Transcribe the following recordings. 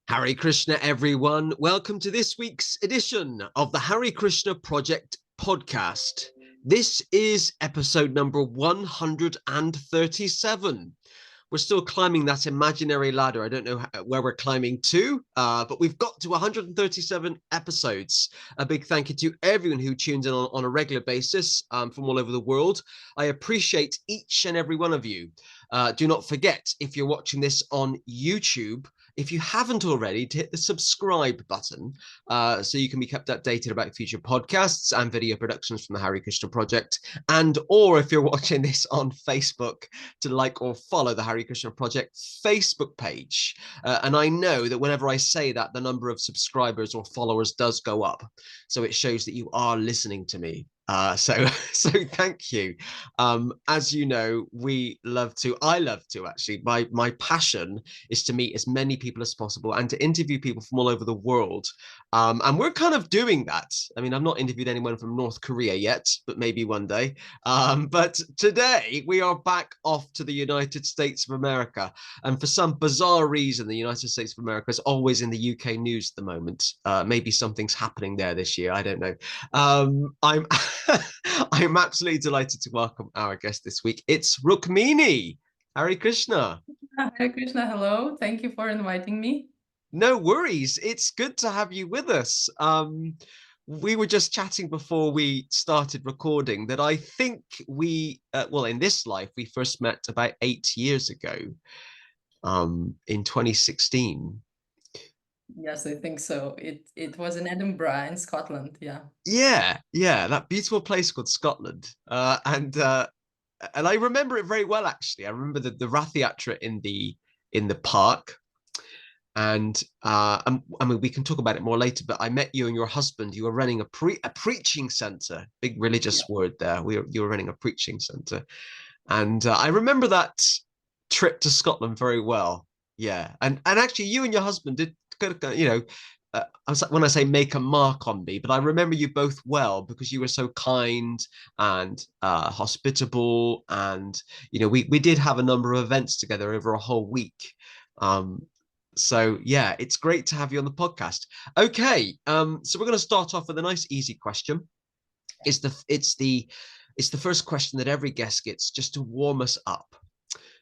Hare Krishna, everyone. Welcome to this week's edition of the Hare Krishna Project podcast. This is episode number 137. We're still climbing that imaginary ladder. I don't know where we're climbing to, but we've got to 137 episodes. A big thank you to everyone who tunes in on a regular basis from all over the world. I appreciate each and every one of you. Do not forget, if you're watching this on YouTube, if you haven't already, to hit the subscribe button so you can be kept updated about future podcasts and video productions from the Hare Krishna Project. And or if you're watching this on Facebook, to like or follow the Hare Krishna Project Facebook page. And I know that whenever I say that, the number of subscribers or followers does go up. So it shows that you are listening to me. So thank you. As you know, I love to actually, my passion is to meet as many people as possible and to interview people from all over the world. And we're kind of doing that. I mean, I've not interviewed anyone from North Korea yet, but maybe one day. But today we are back off to the United States of America. And for some bizarre reason, the United States of America is always in the UK news at the moment. Maybe something's happening there this year. I don't know. I'm I'm absolutely delighted to welcome our guest this week. It's Rukmini. Hare Krishna. Hare Krishna, hello. Thank you for inviting me. No worries. It's good to have you with us. We were just chatting before we started recording that I think well, in this life, we first met about 8 years ago, in 2016. Yes, I think so. It was in Edinburgh in Scotland. Yeah. Yeah, that beautiful place called Scotland. And I remember it very well, actually. I remember the Rath Yatra in the park. And I mean, we can talk about it more later, but I met you and your husband. You were running a preaching center, big religious word there. You were running a preaching center. And I remember that trip to Scotland very well. Yeah. And actually, you and your husband did, you know, when I say make a mark on me, but I remember you both well because you were so kind and hospitable. And, you know, we did have a number of events together over a whole week. So yeah, it's great to have you on the podcast. Okay, so we're going to start off with a nice easy question. It's the first question that every guest gets just to warm us up.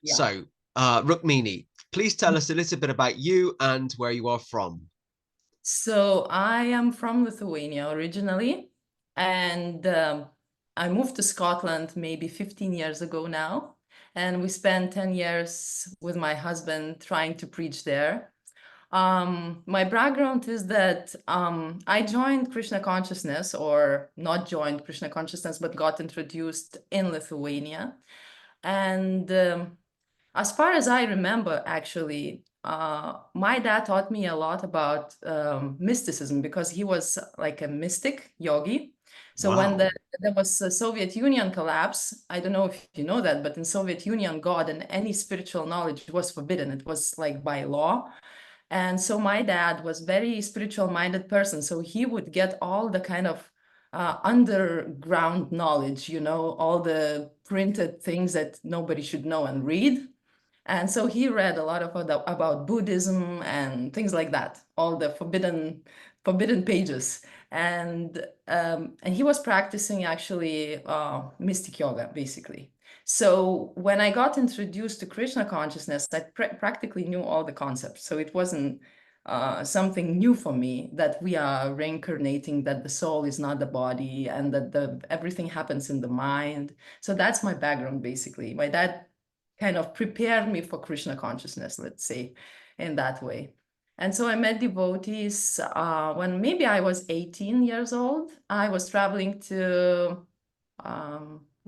Yeah. So, Rukmini, please tell us a little bit about you and where you are from. So I am from Lithuania originally, and I moved to Scotland maybe 15 years ago now. And we spent 10 years with my husband trying to preach there. My background is that I joined Krishna Consciousness, or not joined Krishna Consciousness, but got introduced in Lithuania. And as far as I remember, actually, my dad taught me a lot about mysticism because he was like a mystic yogi. So when Wow. there was a Soviet Union collapse, I don't know if you know that, but in Soviet Union, God and any spiritual knowledge was forbidden. It was like by law. And so my dad was very spiritual minded person. So he would get all the kind of underground knowledge, all the printed things that nobody should know and read. And so he read a lot of about Buddhism and things like that, all the forbidden pages. And he was practicing actually mystic yoga, basically. So when I got introduced to Krishna consciousness, I practically knew all the concepts. So it wasn't something new for me that we are reincarnating, that the soul is not the body, and that everything happens in the mind. So that's my background, basically. My dad kind of prepared me for Krishna consciousness, let's say, in that way. And so I met devotees when maybe I was 18 years old. I was traveling to,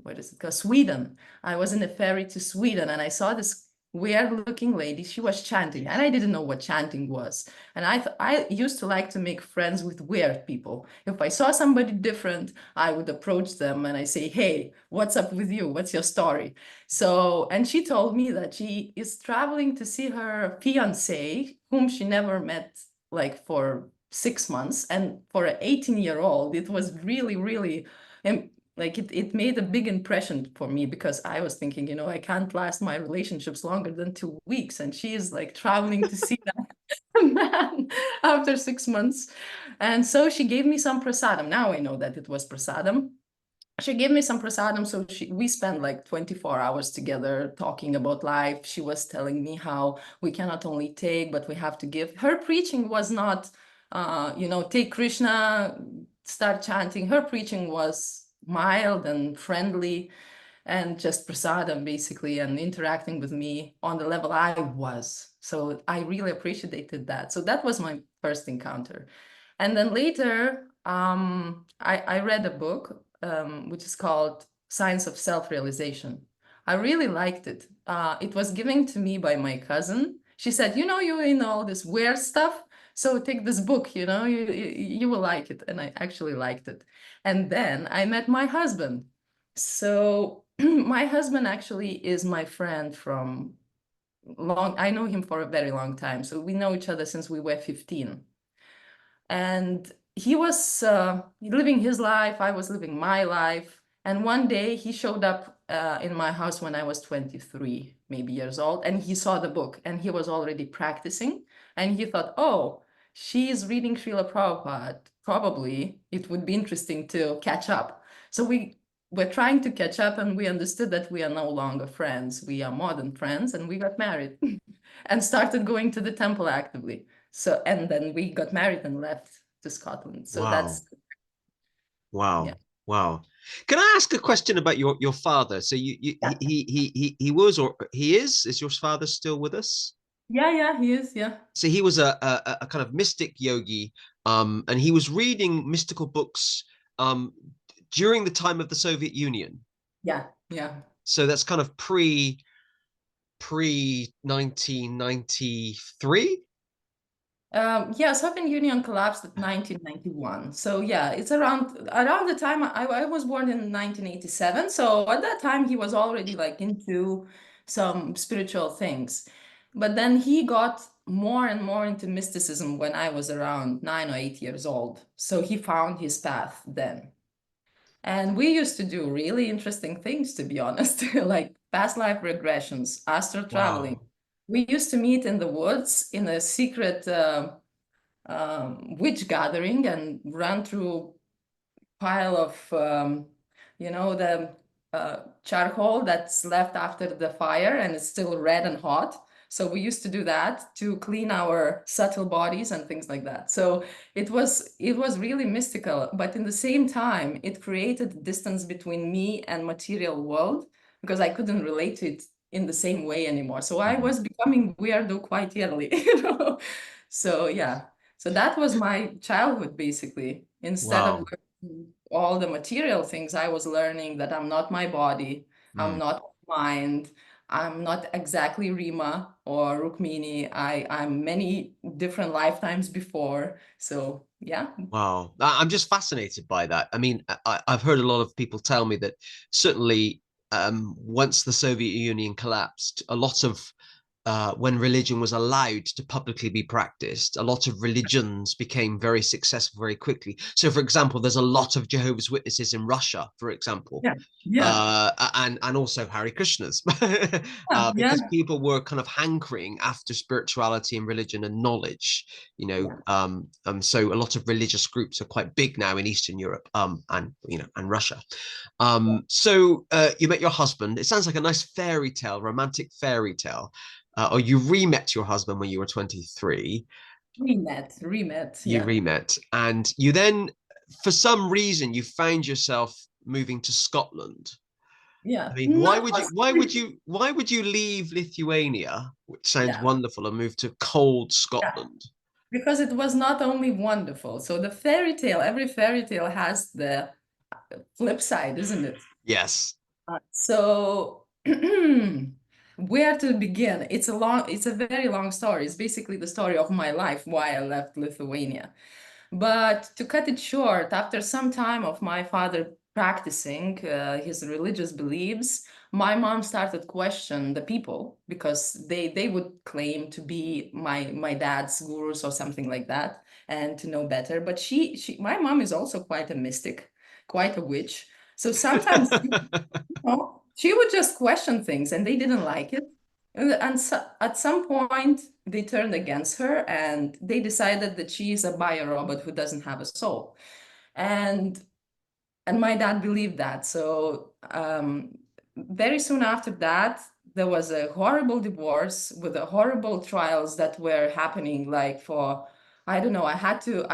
what is it called? Sweden. I was in a ferry to Sweden, and I saw this weird looking lady. She was chanting, and I didn't know what chanting was. And I used to like to make friends with weird people. If I saw somebody different, I would approach them and I say, hey, what's up with you? What's your story? So, and she told me that she is traveling to see her fiance, whom she never met like for 6 months. And for an 18-year-old, it was really, really like it made a big impression for me, because I was thinking, I can't last my relationships longer than 2 weeks. And she is like traveling to see that. man after 6 months. And so she gave me some prasadam. Now I know that it was prasadam. She gave me some prasadam, so we spent like 24 hours together talking about life. She was telling me how we cannot only take, but we have to give. Her preaching was not, take Krishna, start chanting. Her preaching was mild and friendly and just prasadam basically, and interacting with me on the level I was. So I really appreciated that. So that was my first encounter. And then later, I read a book which is called Science of Self-Realization. I really liked it. It was given to me by my cousin. She said, you're in all this weird stuff, so take this book, you will like it. And I actually liked it. And then I met my husband. So my husband actually is my friend from I know him for a very long time. So we know each other since we were 15. And he was living his life, I was living my life. And one day he showed up in my house when I was 23, maybe years old, and he saw the book and he was already practicing. And he thought, oh, she's reading Srila Prabhupada. Probably it would be interesting to catch up. So we were trying to catch up, and we understood that we are no longer friends. We are more than friends, and we got married and started going to the temple actively. So, and then we got married and left to Scotland. So Wow. that's, yeah. Wow. Wow. Can I ask a question about your father? So Yeah. he was, or he is your father still with us? Yeah, he is. Yeah. So he was a kind of mystic yogi, and he was reading mystical books during the time of the Soviet Union. Yeah. So that's kind of pre 1993. Yeah, Soviet Union collapsed in 1991. So yeah, it's around the time I was born in 1987. So at that time he was already like into some spiritual things. But then he got more and more into mysticism when I was around 9 or 8 years old. So he found his path then. And we used to do really interesting things, to be honest, like past life regressions, astral traveling. Wow. We used to meet in the woods in a secret witch gathering and run through pile of, the charcoal that's left after the fire and it's still red and hot. So we used to do that to clean our subtle bodies and things like that. So it was really mystical, but in the same time, it created distance between me and material world because I couldn't relate to it in the same way anymore. So I Mhm. was becoming weirdo quite early, So yeah. So that was my childhood basically. Instead of Wow. all the material things, I was learning that I'm not my body, I'm Mm. not mind, I'm not exactly Rima or Rukmini. I'm many different lifetimes before. So yeah. Wow. I'm just fascinated by that. I mean, I've heard a lot of people tell me that certainly once the Soviet Union collapsed, a lot of when religion was allowed to publicly be practiced, a lot of religions became very successful very quickly. So, for example, there's a lot of Jehovah's Witnesses in Russia, for example, Yeah. Yeah. and also Hare Krishnas, Yeah. because people were kind of hankering after spirituality and religion and knowledge. Yeah. So a lot of religious groups are quite big now in Eastern Europe, and Russia. Yeah. So you met your husband. It sounds like a nice fairy tale, romantic fairy tale. Or you re-met your husband when you were 23. Remet. You Yeah. re-met, and you then, for some reason, you found yourself moving to Scotland. I Yeah. mean, Not was why would you leave Lithuania, which sounds yeah. wonderful, and move to cold Yeah. Scotland? Because it was not only wonderful. So the fairy tale, every fairy tale has the flip side, isn't it? Yes. So where to begin? It's a very long story. It's basically the story of my life, why I left Lithuania. But to cut it short, after some time of my father practicing his religious beliefs, my mom started question the people because they would claim to be my dad's gurus or something like that and to know better. But my mom is also quite a mystic, quite a witch. So sometimes she would just question things and they didn't like it. And so, at some point, they turned against her and they decided that she is a biorobot who doesn't have a soul. And my dad believed that. So very soon after that, there was a horrible divorce with the horrible trials that were happening, like for, I don't know, I had to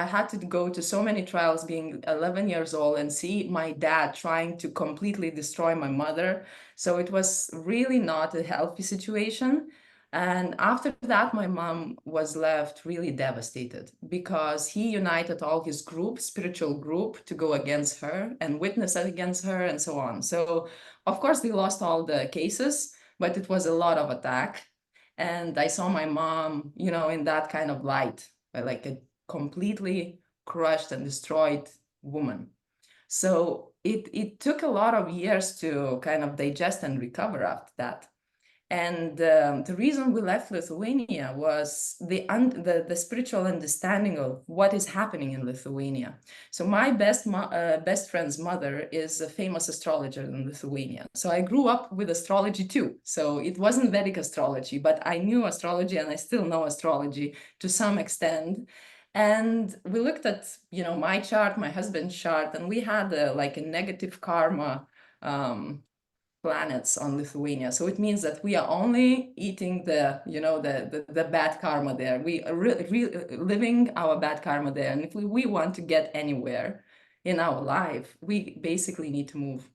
go to so many trials being 11 years old and see my dad trying to completely destroy my mother. So it was really not a healthy situation. And after that, my mom was left really devastated because he united all his group, spiritual group, to go against her and witness against her and so on. So, of course, they lost all the cases, but it was a lot of attack. And I saw my mom, you know, in that kind of light, like a completely crushed and destroyed woman. So it took a lot of years to kind of digest and recover after that. And the reason we left Lithuania was the spiritual understanding of what is happening in Lithuania. So my best friend's mother is a famous astrologer in Lithuania. So I grew up with astrology too. So it wasn't Vedic astrology, but I knew astrology and I still know astrology to some extent. And we looked at, you know, my chart, my husband's chart, and we had like a negative karma planets on Lithuania. So it means that we are only eating the, you know, the bad karma there. We are living our bad karma there. And if we want to get anywhere in our life, we basically need to move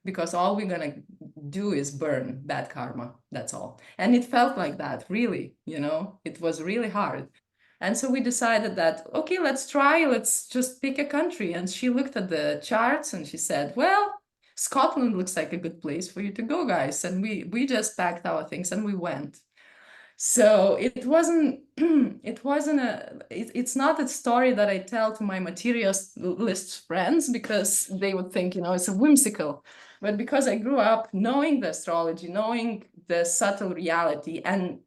because all we're going to do is burn bad karma. That's all. And it felt like that, really, you know, it was really hard. And so we decided that, okay, let's try, let's just pick a country. And she looked at the charts and she said, well, Scotland looks like a good place for you to go, guys. And we just packed our things and we went. So it wasn't it's not a story that I tell to my materialist friends because they would think, you know, it's a whimsical. But because I grew up knowing the astrology, knowing the subtle reality, and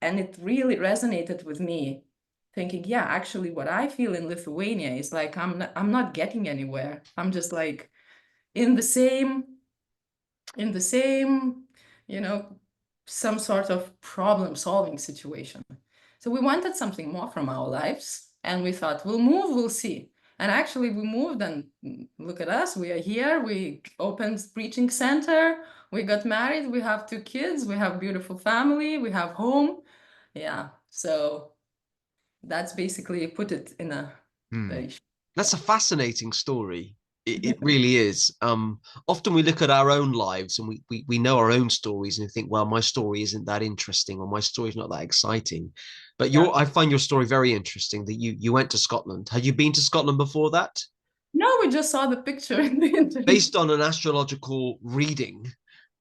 it really resonated with me, thinking, yeah, actually what I feel in Lithuania is like I'm not getting anywhere. I'm just like in the same, you know, some sort of problem solving situation. So we wanted something more from our lives and we thought, we'll move, we'll see. And actually we moved and look at us, we are here, we opened preaching center, we got married, we have 2 kids, we have beautiful family, we have home. Yeah, so that's basically put it in a very That's a fascinating story. It really is. Often we look at our own lives and we know our own stories and we think, well, my story isn't that interesting or my story's not that exciting. But yeah. I find your story very interesting that you went to Scotland. Had you been to Scotland before that? No, we just saw the picture in the internet. Based on an astrological reading,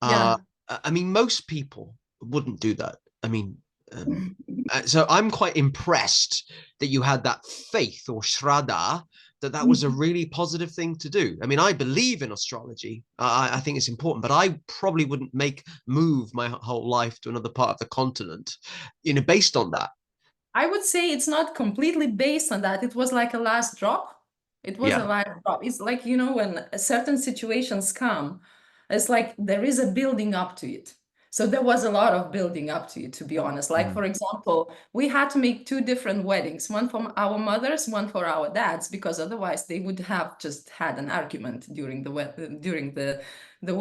uh, Yeah. I mean, most people wouldn't do that. I mean, so I'm quite impressed that you had that faith or shraddha, that was a really positive thing to do. I mean, I believe in astrology. I think it's important, but I probably wouldn't move my whole life to another part of the continent, you know, based on that. I would say it's not completely based on that. It was like a last drop. It was a Yeah. last drop. It's like, you know, when certain situations come, it's like there is a building up to it. So there was a lot of building up to it, to be honest. Like, Mm. for example, we had to make 2 different weddings, one for our mothers, one for our dads, because otherwise they would have just had an argument during the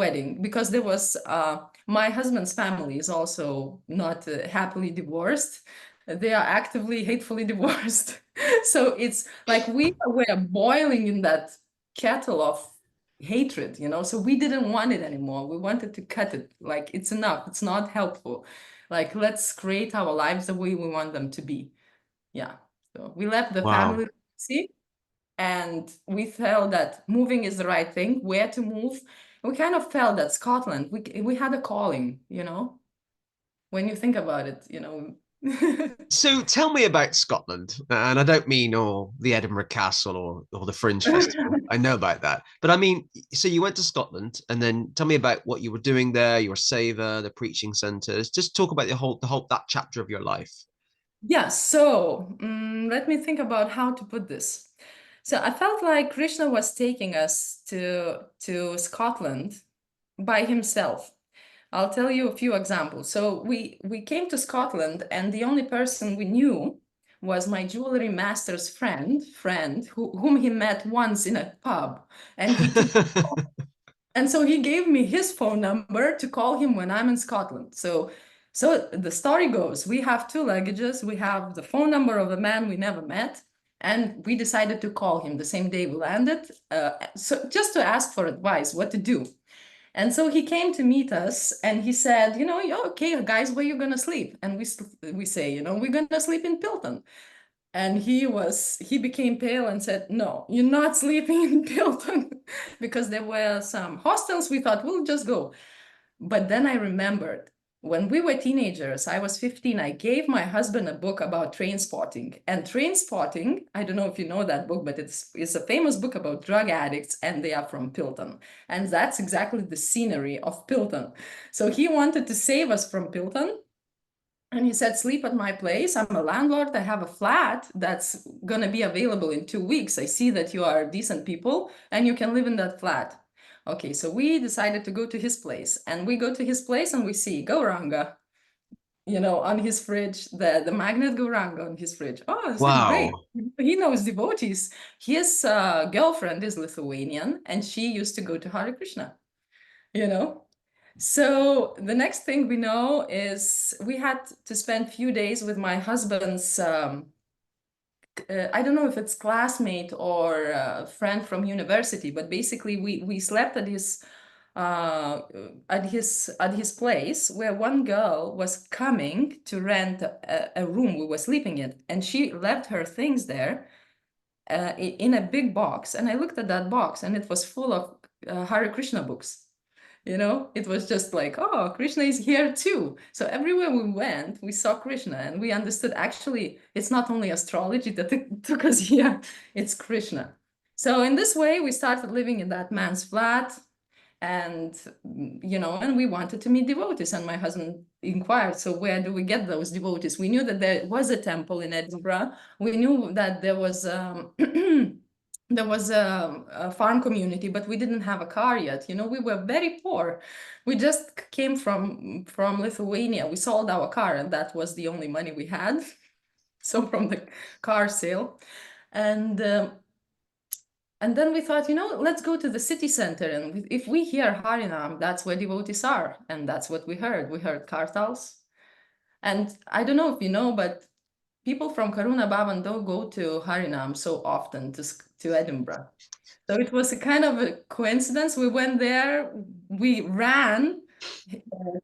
wedding. Because there was my husband's family is also not happily divorced. They are actively hatefully divorced. So it's like we were boiling in that kettle of hatred, you know, so we didn't want it anymore. We wanted to cut it. Like, it's enough, it's not helpful. Like, let's create our lives the way we want them to be. Yeah, so we left the Wow. family legacy and we felt that moving is the right thing. Where to move? We kind of felt that Scotland, we had a calling, you know, when you think about it, you know. So tell me about Scotland, and I don't mean the Edinburgh Castle or the Fringe Festival. I know about that, but I mean, so you went to Scotland, and then tell me about what you were doing there. Your saver, the preaching centers. Just talk about the whole that chapter of your life. Yeah, so let me think about how to put this. So I felt like Krishna was taking us to Scotland by himself. I'll tell you a few examples. So we came to Scotland, and the only person we knew was my jewelry master's friend whom he met once in a pub, and he took and so he gave me his phone number to call him when I'm in Scotland. So the story goes, we have two luggages, we have the phone number of a man we never met, and we decided to call him the same day we landed, so just to ask for advice, what to do. And so he came to meet us, and he said, okay, guys, where you gonna sleep? And we say, we're gonna sleep in Pilton. And he became pale and said, no, you're not sleeping in Pilton, because there were some hostels. We thought we'll just go. But then I remembered when we were teenagers, I was 15, I gave my husband a book about train spotting. And train spotting, I don't know if you know that book, but it's a famous book about drug addicts, and they are from Pilton. And that's exactly the scenery of Pilton. So he wanted to save us from Pilton. And he said, sleep at my place. I'm a landlord. I have a flat that's going to be available in 2 weeks. I see that you are decent people and you can live in that flat. Okay, so we decided to go to his place, and we go to his place and we see Gauranga, on his fridge, the magnet Gauranga on his fridge. Oh, it's like great. Wow. He knows devotees. His girlfriend is Lithuanian, and she used to go to Hare Krishna, you know? So the next thing we know is we had to spend few days with my husband's, I don't know if it's classmate or friend from university, but basically we slept at his place, where one girl was coming to rent a room we were sleeping in, and she left her things there in a big box. And I looked at that box, and it was full of Hare Krishna books. It was just like, oh, Krishna is here too. So everywhere we went, we saw Krishna, and we understood actually it's not only astrology that took us here, it's Krishna. So in this way, we started living in that man's flat, and and we wanted to meet devotees. And my husband inquired, so where do we get those devotees? We knew that there was a temple in Edinburgh. We knew that there was there was a farm community, but we didn't have a car yet. We were very poor. We just came from Lithuania. We sold our car, and that was the only money we had. So from the car sale. And then we thought, let's go to the city center. And if we hear Harinam, that's where devotees are. And that's what we heard. We heard kartals. And I don't know if you know, but people from Karuna Bhavan don't go to Harinam so often to Edinburgh. So it was a kind of a coincidence. We went there, we ran,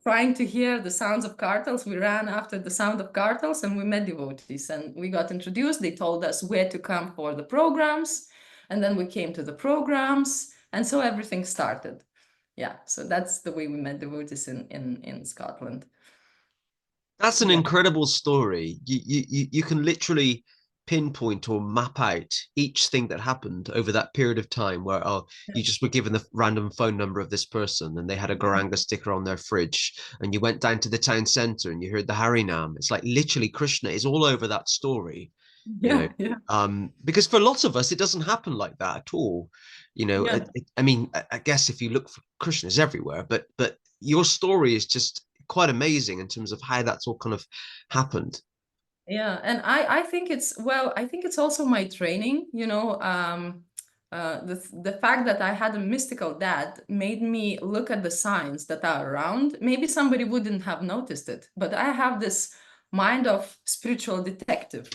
trying to hear the sounds of kartals. We ran after the sound of kartals, and we met devotees, and we got introduced. They told us where to come for the programs, and then we came to the programs, and so everything started. Yeah, so that's the way we met devotees in Scotland. That's an Yeah. incredible story. You can literally pinpoint or map out each thing that happened over that period of time where you just were given the random phone number of this person, and they had a Gauranga sticker on their fridge, and you went down to the town center and you heard the Harinam. It's like literally Krishna is all over that story. Yeah. Because for lots of us it doesn't happen like that at all. Yeah. I mean, I guess if you look for Krishna's everywhere, but your story is just quite amazing in terms of how that's all kind of happened. Yeah, and I think it's also my training, the fact that I had a mystical dad made me look at the signs that are around. Maybe somebody wouldn't have noticed it, but I have this mind of spiritual detective.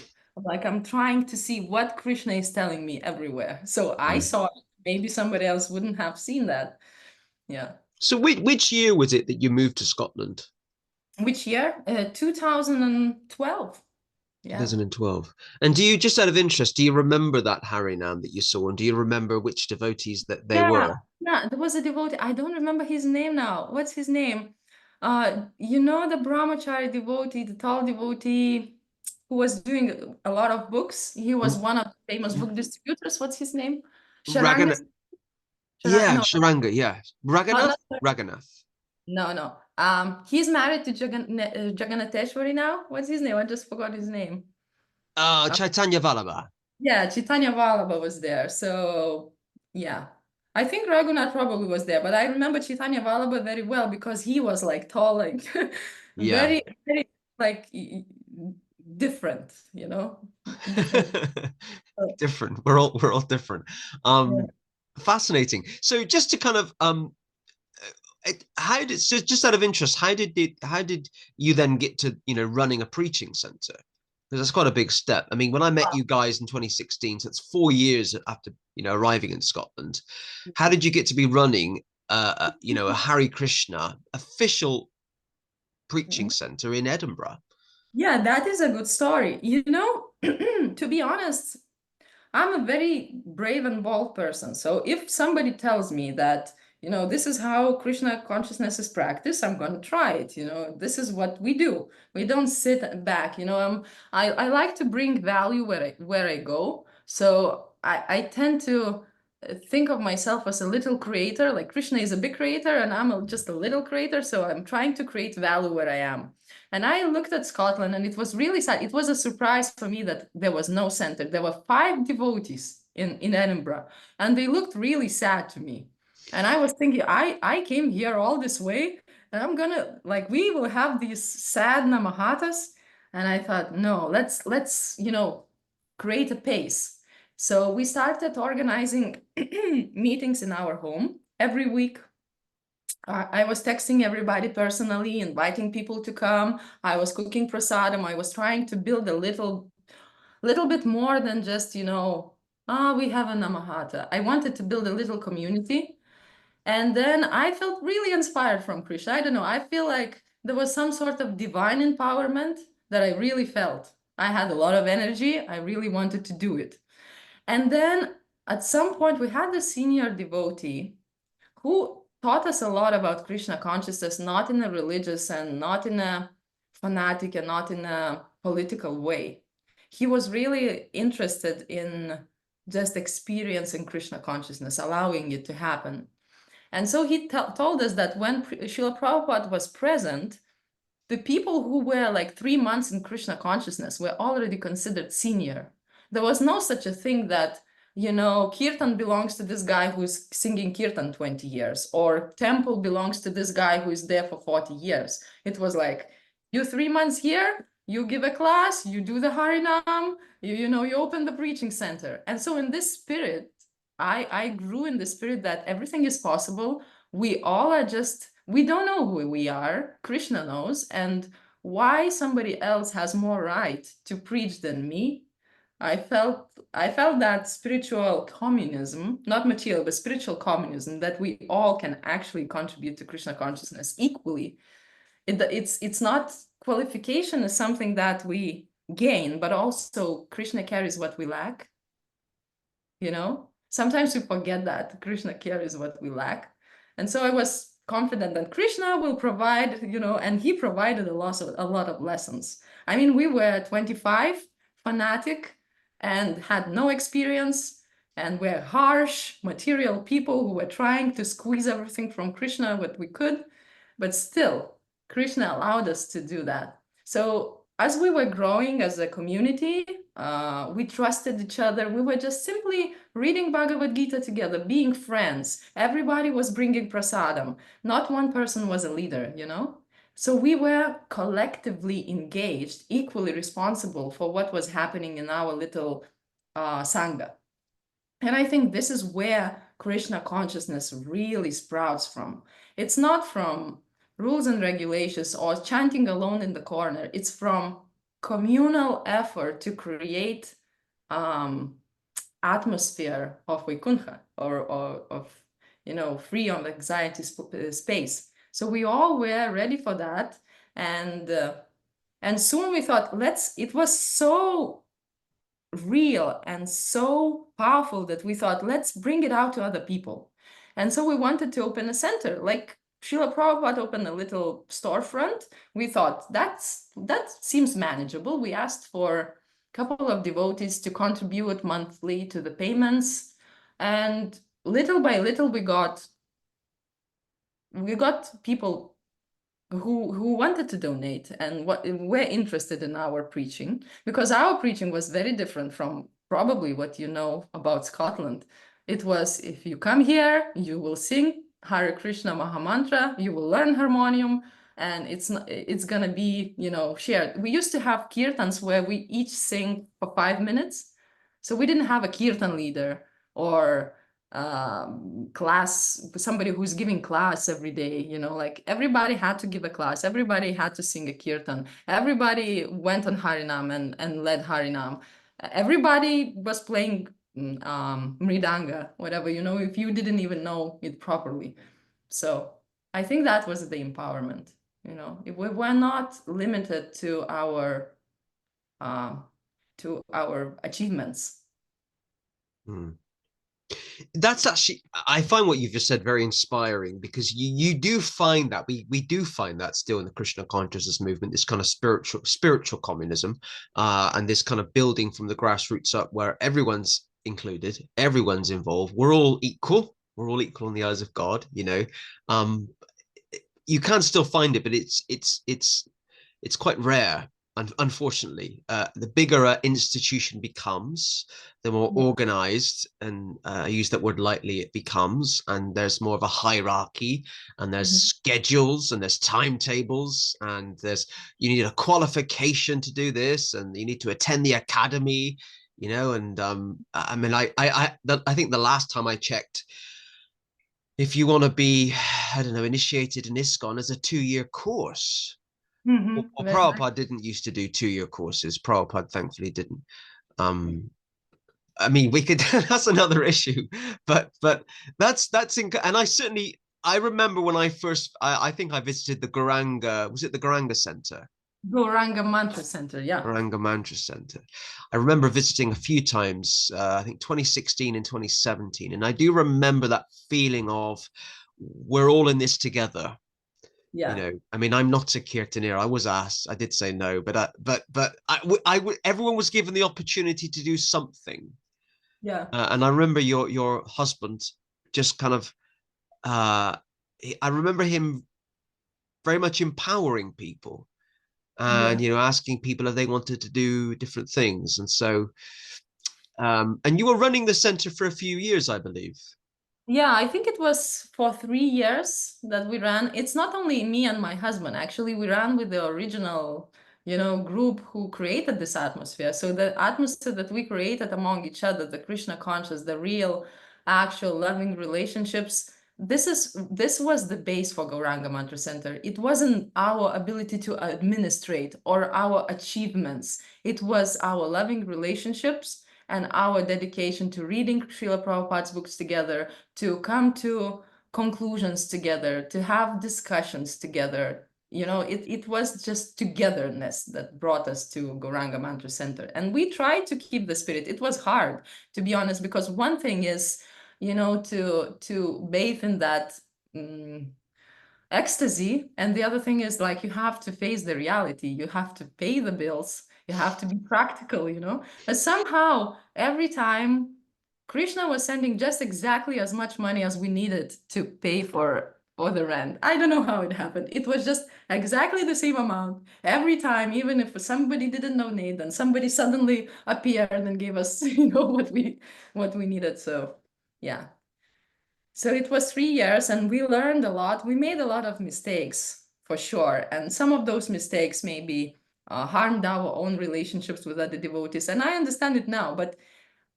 Like I'm trying to see what Krishna is telling me everywhere. So I saw it. Maybe somebody else wouldn't have seen that. Yeah. So which year was it that you moved to Scotland? Which year? 2012. Yeah. 2012. And do you, just out of interest, do you remember that Harinam that you saw? And do you remember which devotees that they Yeah, were? yeah, there was a devotee. I don't remember his name now. What's his name? The brahmachari devotee, the tall devotee who was doing a lot of books. He was one of the famous book distributors. What's his name? Sharanga? Ragana. Yeah, No, Sharanga. Yeah. Raganath? not Raganath. no, no. He's married to Jagannatheshwari now. What's his name? I just forgot his name. Chaitanya Vallabha. Yeah, Chaitanya Vallabha was there. So yeah. I think Raghunath probably was there, but I remember Chaitanya Vallabha very well because he was like tall, like Yeah. very, very like different, different. Different. We're all different. Yeah. Fascinating. So just to kind of how did, so just out of interest, how did you then get to running a preaching center? Because that's quite a big step. I mean, when I met you guys in 2016, so it's 4 years after arriving in Scotland. How did you get to be running a Hare Krishna official preaching center in Edinburgh? Yeah, that is a good story. To be honest, I'm a very brave and bold person. So if somebody tells me that, this is how Krishna consciousness is practiced, I'm going to try it. This is what we do. We don't sit back. I like to bring value where I go. So I tend to think of myself as a little creator. Like Krishna is a big creator and I'm just a little creator. So I'm trying to create value where I am. And I looked at Scotland and it was really sad. It was a surprise for me that there was no center. There were 5 devotees in Edinburgh and they looked really sad to me. And I was thinking, I came here all this way and I'm gonna, like, we will have these sad namahatas. And I thought, no, let's create a pace. So we started organizing meetings in our home every week. I was texting everybody personally, inviting people to come. I was cooking prasadam. I was trying to build a little bit more than just, we have a namahata. I wanted to build a little community. And then I felt really inspired from Krishna. I don't know. I feel like there was some sort of divine empowerment that I really felt. I had a lot of energy. I really wanted to do it. And then at some point, we had a senior devotee who taught us a lot about Krishna consciousness, not in a religious and not in a fanatic and not in a political way. He was really interested in just experiencing Krishna consciousness, allowing it to happen. And so he told us that when Srila Prabhupada was present, the people who were like 3 months in Krishna consciousness were already considered senior. There was no such a thing that, Kirtan belongs to this guy who's singing Kirtan 20 years, or temple belongs to this guy who is there for 40 years. It was like, you 3 months here, you give a class, you do the Harinam, you open the preaching center. And so in this spirit, I grew in the spirit that everything is possible. We all are just, we don't know who we are. Krishna knows. And why somebody else has more right to preach than me? I felt that spiritual communism, not material, but spiritual communism, that we all can actually contribute to Krishna consciousness equally. It's not qualification is something that we gain, but also Krishna carries what we lack. Sometimes we forget that Krishna carries what we lack. And so I was confident that Krishna will provide, and he provided a lot of lessons. I mean, we were 25, fanatic, and had no experience, and were harsh, material people who were trying to squeeze everything from Krishna what we could. But still, Krishna allowed us to do that. So as we were growing as a community, we trusted each other. We were just simply reading Bhagavad Gita together, being friends. Everybody was bringing prasadam. Not one person was a leader, So we were collectively engaged, equally responsible for what was happening in our little sangha. And I think this is where Krishna consciousness really sprouts from. It's not from rules and regulations or chanting alone in the corner. It's from communal effort to create atmosphere of Vaikuntha or of, free of anxiety space. So we all were ready for that. And soon we thought, it was so real and so powerful that we thought, let's bring it out to other people. And so we wanted to open a center, like Srila Prabhupada opened a little storefront. We thought that seems manageable. We asked for a couple of devotees to contribute monthly to the payments. And little by little, we got people who wanted to donate and were interested in our preaching, because our preaching was very different from probably what you know about Scotland. It was, if you come here, you will sing Hare Krishna Mahamantra, you will learn harmonium, and it's gonna be, you know, shared. We used to have kirtans where we each sing for 5 minutes. So we didn't have a kirtan leader or class, somebody who's giving class every day, you know, like everybody had to give a class, everybody had to sing a kirtan, everybody went on Harinam and led Harinam. Everybody was playing mridanga, whatever, you know, if you didn't even know it properly. So I think that was the empowerment, you know, if we were not limited to our achievements. That's actually, I find what you've just said very inspiring, because you do find that we do find that still in the Krishna consciousness movement, this kind of spiritual communism, and this kind of building from the grassroots up, where everyone's included, everyone's involved, we're all equal, in the eyes of God, you know. You can still find it, but it's quite rare. Unfortunately, the bigger an institution becomes, the more organized, and I use that word lightly, it becomes, and there's more of a hierarchy, and there's schedules, and there's timetables, and you need a qualification to do this, and you need to attend the academy, you know. And I mean, I think the last time I checked, if you want to be, I don't know, initiated in ISKCON as a 2-year course. Well, Very nice. Prabhupada didn't used to do 2-year courses. Prabhupada thankfully didn't. I mean, we could, that's another issue, but and I remember when I think I visited the Gauranga, was it the Gauranga Center? Gauranga Mantra Center, yeah. Gauranga Mantra Center. I remember visiting a few times, I think 2016 and 2017. And I do remember that feeling of, we're all in this together. Yeah. You know, I mean, I'm not a kirtaneer. I was asked, I did say no, but everyone was given the opportunity to do something. Yeah. And I remember your husband just kind of, I remember him very much empowering people, and you know, asking people if they wanted to do different things. And so, and you were running the center for a few years, I believe. Yeah, I think it was for 3 years that we ran. It's not only me and my husband. Actually, we ran with the original, you know, group who created this atmosphere. So the atmosphere that we created among each other, the Krishna conscious, the real, actual loving relationships, this was the base for Gauranga Mantra Center. It wasn't our ability to administrate or our achievements. It was our loving relationships and our dedication to reading Srila Prabhupada's books together, to come to conclusions together, to have discussions together. You know, it was just togetherness that brought us to Gauranga Mantra Center. And we tried to keep the spirit. It was hard, to be honest, because one thing is, you know, to bathe in that ecstasy, and the other thing is, like, you have to face the reality. You have to pay the bills. You have to be practical, you know. And somehow, every time, Krishna was sending just exactly as much money as we needed to pay for the rent. I don't know how it happened. It was just exactly the same amount every time, even if somebody didn't donate, then somebody suddenly appeared and gave us, you know, what we needed. So yeah. So it was 3 years, and we learned a lot. We made a lot of mistakes, for sure. And some of those mistakes maybe harmed our own relationships with other devotees. And I understand it now, but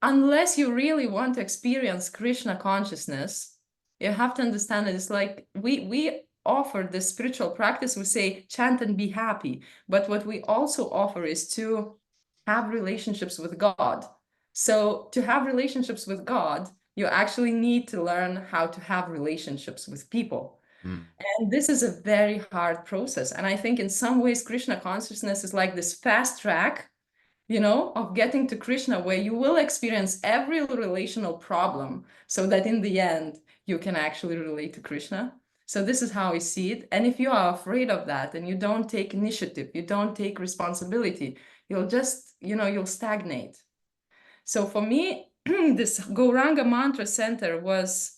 unless you really want to experience Krishna consciousness, you have to understand that it's like we offer this spiritual practice. We say chant and be happy, but what we also offer is to have relationships with God. So to have relationships with God, you actually need to learn how to have relationships with people. And this is a very hard process. And I think in some ways, Krishna consciousness is like this fast track, you know, of getting to Krishna, where you will experience every relational problem so that in the end, you can actually relate to Krishna. So this is how I see it. And if you are afraid of that and you don't take initiative, you don't take responsibility, you'll just, you know, you'll stagnate. So for me, this Gauranga Mantra Center was,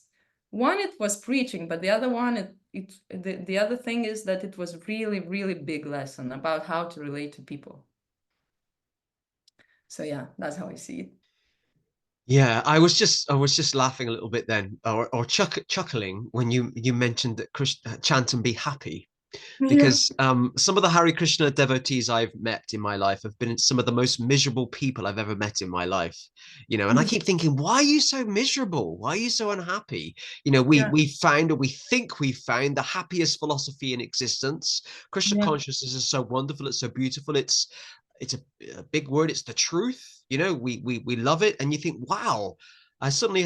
one, it was preaching, but the other one, the other thing is that it was really, really big lesson about how to relate to people. So yeah, that's how I see it. Yeah, I was just laughing a little bit then, or chuckling when you mentioned that Krishna, chant and be happy, Yeah, because some of the Hare Krishna devotees I've met in my life have been some of the most miserable people I've ever met in my life. You know, and I keep thinking, why are you so miserable? Why are you so unhappy? You know, yeah, we found, or we think we found, the happiest philosophy in existence. Krishna yeah, consciousness is so wonderful, it's so beautiful, it's a big word, it's the truth. You know, we love it, and you think, wow, I suddenly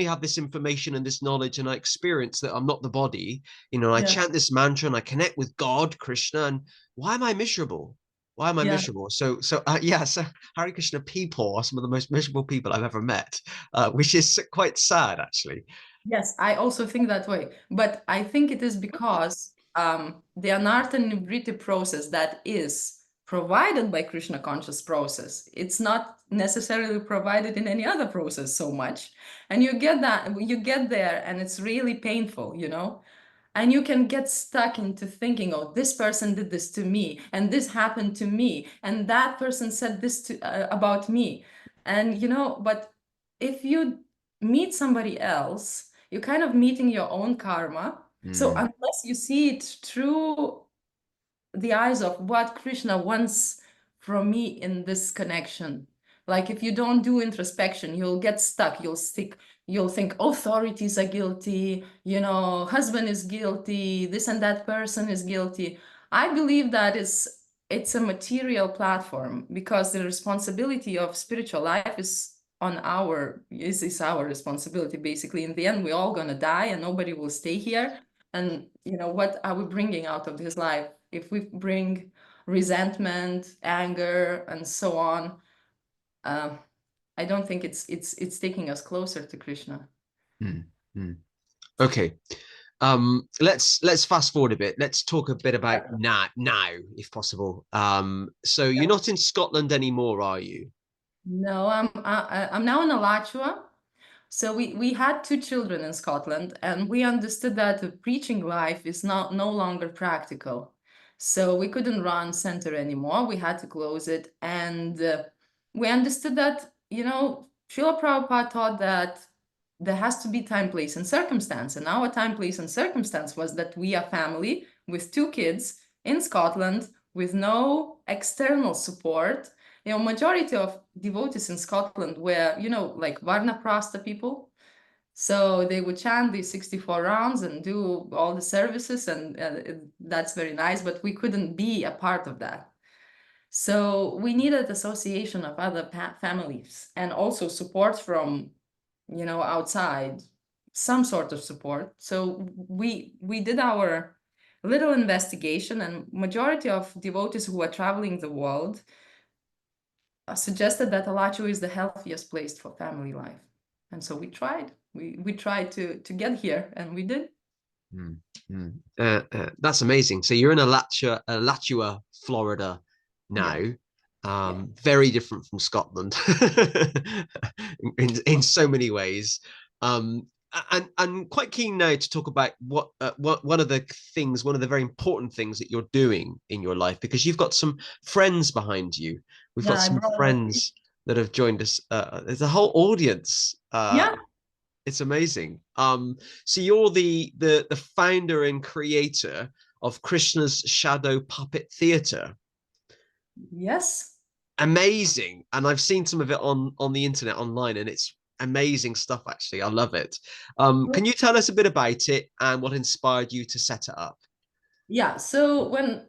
have this information and this knowledge, and I experience that I'm not the body. You know, I yeah, chant this mantra and I connect with God, Krishna, and why am I miserable? Why am I yeah. miserable? Yeah, so Hare Krishna people are some of the most miserable people I've ever met, which is quite sad, actually. Yes, I also think that way. But I think it is because the anartha nivriti process that is provided by Krishna conscious process, it's not necessarily provided in any other process so much. And you get that, you get there and it's really painful, you know? And you can get stuck into thinking, oh, this person did this to me, and this happened to me, and that person said this about me. And, you know, but if you meet somebody else, you're kind of meeting your own karma. So Mm, unless you see it through the eyes of what Krishna wants from me in this connection. Like if you don't do introspection, you'll get stuck. You'll think authorities are guilty, you know, husband is guilty, this and that person is guilty. I believe that it's a material platform because the responsibility of spiritual life is our responsibility. Basically, in the end, we're all gonna die and nobody will stay here. And you know, what are we bringing out of this life? If we bring resentment, anger, and so on, uh, I don't think it's taking us closer to Krishna. mm, mm. Okay. Let's fast forward a bit. Let's talk a bit about Yeah. now, if possible. So you're Yeah. not in Scotland anymore, are you? No, I'm now in Alachua. So we had two children in Scotland, and we understood that the preaching life is no longer practical. So we couldn't run center anymore. We had to close it, and we understood that, you know, Srila Prabhupada taught that there has to be time, place, and circumstance. And our time, place, and circumstance was that we are family with two kids in Scotland with no external support. You know, majority of devotees in Scotland were, you know, like Varna Prasta people. So they would chant these 64 rounds and do all the services, and that's very nice, but we couldn't be a part of that. So we needed association of other families and also support from, you know, outside, some sort of support. So we did our little investigation, and majority of devotees who are traveling the world suggested that Alachua is the healthiest place for family life. And so we tried. We tried to get here, and we did. Mm, mm. That's amazing. So you're in Alachua, Florida now. Yeah, yeah, Very different from Scotland in so many ways. Um, and quite keen now to talk about what one of the things, one of the very important things that you're doing in your life, because you've got some friends behind you. We've got yeah. I some brought a friends that have joined us. There's a whole audience. yeah. It's amazing. So you're the founder and creator of Krishna's Shadow Puppet Theatre. Yes. Amazing. And I've seen some of it on the internet online, and it's amazing stuff, actually. I love it. Can you tell us a bit about it and what inspired you to set it up? Yeah. So when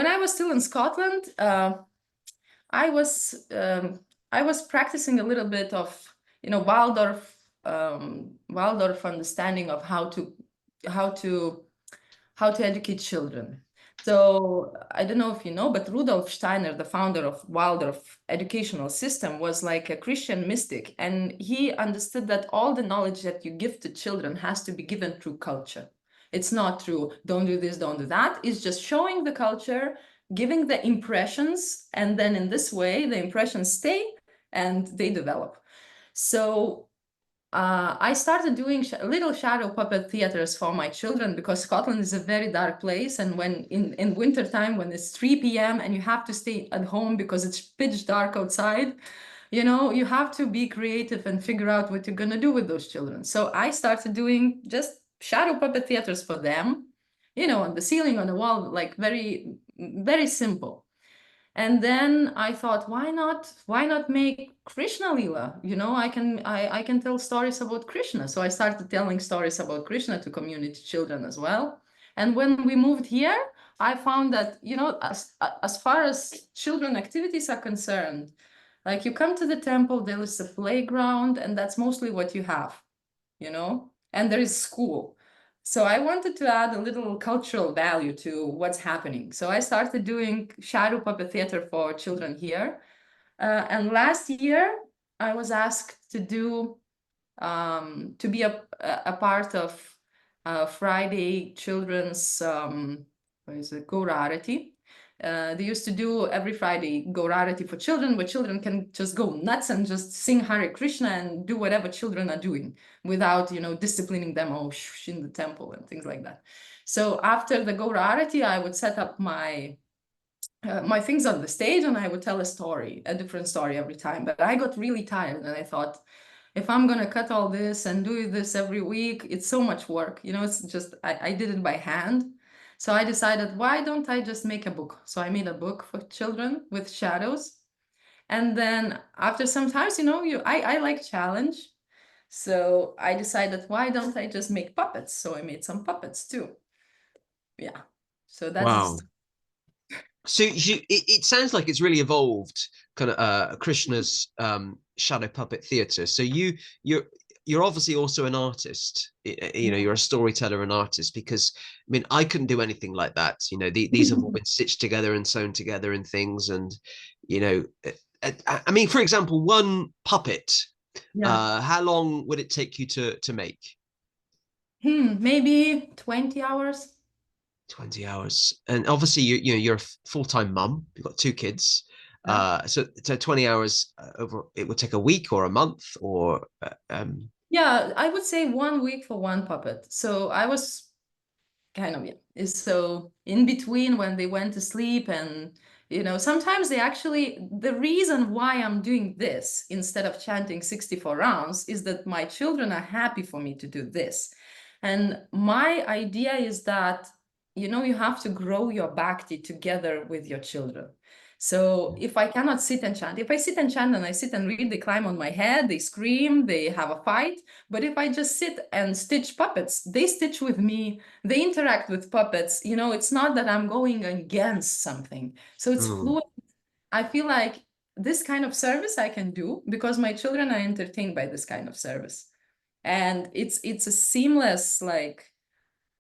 I was still in Scotland, I was um, I was practicing a little bit of, you know, Waldorf understanding of how to how to educate children. So I don't know if you know, but Rudolf Steiner, the founder of Waldorf educational system, was like a Christian mystic, and he understood that all the knowledge that you give to children has to be given through culture. It's not through don't do this, don't do that. It's just showing the culture, giving the impressions, and then in this way, the impressions stay and they develop. So I started doing little shadow puppet theaters for my children because Scotland is a very dark place. And when in winter time, when it's 3 p.m. and you have to stay at home because it's pitch dark outside, you know, you have to be creative and figure out what you're going to do with those children. So I started doing just shadow puppet theaters for them, you know, on the ceiling, on the wall, like very, very simple. And then I thought, why not make Krishna Lila? You know, I can tell stories about Krishna. So I started telling stories about Krishna to community children as well. And when we moved here, I found that, you know, as far as children activities are concerned, like you come to the temple, there is a playground, and that's mostly what you have, you know, and there is school. So I wanted to add a little cultural value to what's happening. So I started doing shadow puppet theater for children here. And last year, I was asked to do, to be a part of Friday children's, what is it, Gaurarati. They used to do every Friday Gaurarati for children, where children can just go nuts and just sing Hare Krishna and do whatever children are doing without, you know, disciplining them in the temple and things like that. So after the Gaurarati, I would set up my my things on the stage and I would tell a story, a different story every time. But I got really tired and I thought, if I'm gonna cut all this and do this every week, it's so much work. You know, it's just, I did it by hand. So I decided, why don't I just make a book? So I made a book for children with shadows. And then after some times, you know, I like challenge. So I decided, why don't I just make puppets? So I made some puppets too. Yeah. So that's the Wow. story. So it sounds like it's really evolved, kind of Krishna's shadow puppet theater. So you're obviously also an artist. You know, Yeah. you're a storyteller and artist, because I mean, I couldn't do anything like that. You know, these have all been stitched together and sewn together and things. And you know, I mean, for example, one puppet. Yeah. How long would it take you to make? Maybe 20 hours. 20 hours. And obviously you know you're a full-time mum, you've got two kids. Yeah. So 20 hours over, it would take a week or a month or Yeah, I would say 1 week for one puppet. So I was kind of, yeah. So in between when they went to sleep and, you know, sometimes they actually, the reason why I'm doing this instead of chanting 64 rounds is that my children are happy for me to do this. And my idea is that, you know, you have to grow your bhakti together with your children. So if I cannot sit and chant, if I sit and chant and I sit and read, they climb on my head, they scream, they have a fight. But if I just sit and stitch puppets, they stitch with me, they interact with puppets. You know, it's not that I'm going against something. So it's mm, fluid. I feel like this kind of service I can do because my children are entertained by this kind of service. And it's a seamless, like,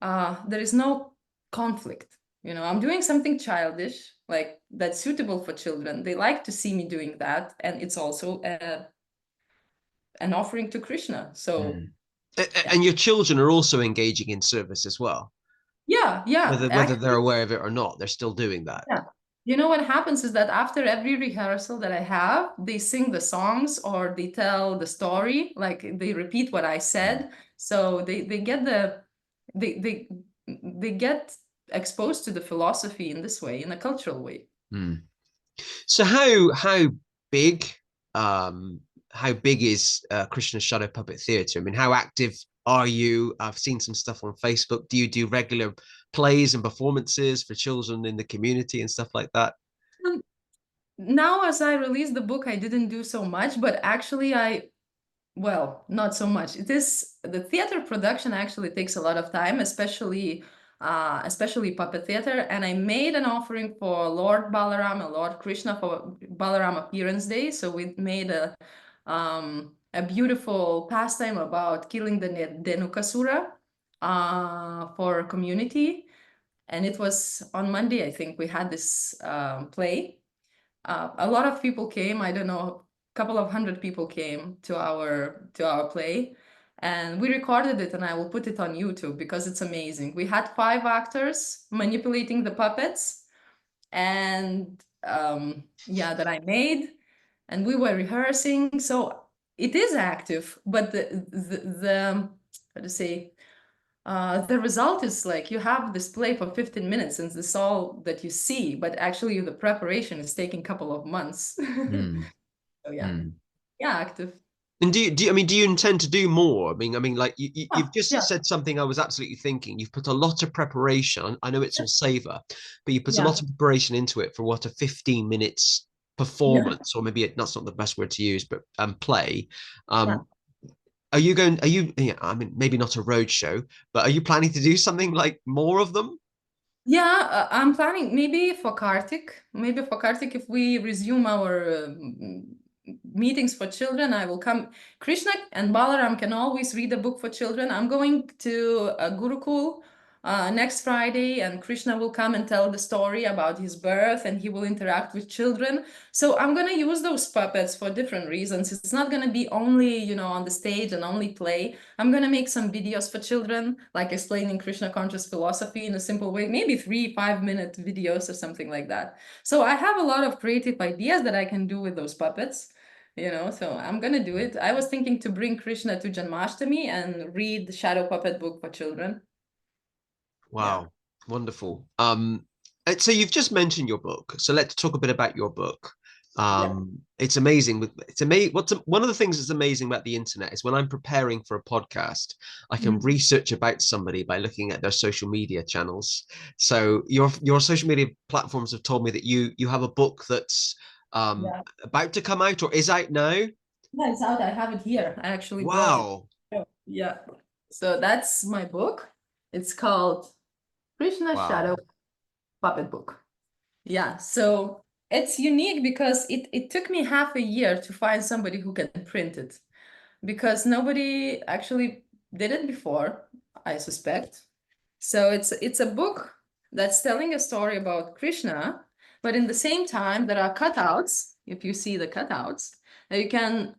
there is no conflict. You know, I'm doing something childish, like that's suitable for children. They like to see me doing that. And it's also an offering to Krishna. So, mm. yeah. And your children are also engaging in service as well, Yeah, yeah. whether they're Actually, aware of it or not, they're still doing that. yeah. You know what happens is that after every rehearsal that I have, they sing the songs or they tell the story, like they repeat what I Mm, said. So they get they they they get exposed to the philosophy in this way, in a cultural way. mm. So big um how big is Krishna Shadow Puppet Theatre? I mean, how active are you? I've seen some stuff on Facebook. Do you do regular plays and performances for children in the community and stuff like that? Um, Now, as I released the book, I didn't do so much, but actually well, not so much. It is the theater production actually takes a lot of time, especially puppet theater. And I made an offering for Lord Balaram and Lord Krishna for Balaram Appearance Day. So we made a beautiful pastime about killing the Dhenukasura for community. And it was on Monday, I think, we had this play. A lot of people came. I don't know, a couple of hundred people came to our play, and we recorded it, and I will put it on YouTube because it's amazing. We had 5 actors manipulating the puppets, and yeah, that I made, and we were rehearsing. So it is active, but the how to say, the result is like you have this play for 15 minutes and this all that you see, but actually the preparation is taking a couple of months. Hmm. So yeah, active. And I mean, do you intend to do more? I mean, like Yeah, you've just yeah, said something I was absolutely thinking. You've put a lot of preparation. I know it's all savor, but you put a yeah, lot of preparation into it for what a 15 minutes yeah, performance, or maybe that's not the best word to use, but play. yeah. Are you going? Are you? Yeah, I mean, maybe not a road show, but are you planning to do something like more of them? Yeah, I'm planning maybe for Kartik. Maybe for Kartik, if we resume our meetings for children, I will come. Krishna and Balaram can always read a book for children. I'm going to a Gurukul next Friday, and Krishna will come and tell the story about his birth, and he will interact with children. So I'm going to use those puppets for different reasons. It's not going to be only, you know, on the stage and only play. I'm going to make some videos for children, like explaining Krishna conscious philosophy in a simple way, maybe 3-5 minute videos or something like that. So I have a lot of creative ideas that I can do with those puppets, you know, so I'm going to do it. I was thinking to bring Krishna to Janmashtami and read the Shadow Puppet book for children. Yeah. Wow, wonderful. So you've just mentioned your book. So let's talk a bit about your book. Yeah. It's amazing. It's amazing. One of the things that's amazing about the internet is when I'm preparing for a podcast, I can Mhm. research about somebody by looking at their social media channels. So your social media platforms have told me that you have a book that's Yeah. about to come out or is out now. Yeah, it's out. I have it here. I actually brought it. Wow. Oh, yeah. So that's my book. It's called Krishna Shadow Wow. Puppet Book. Yeah, so it's unique because it took me half a year to find somebody who can print it because nobody actually did it before, I suspect. So it's a book that's telling a story about Krishna, but in the same time there are cutouts. If you see the cutouts, you can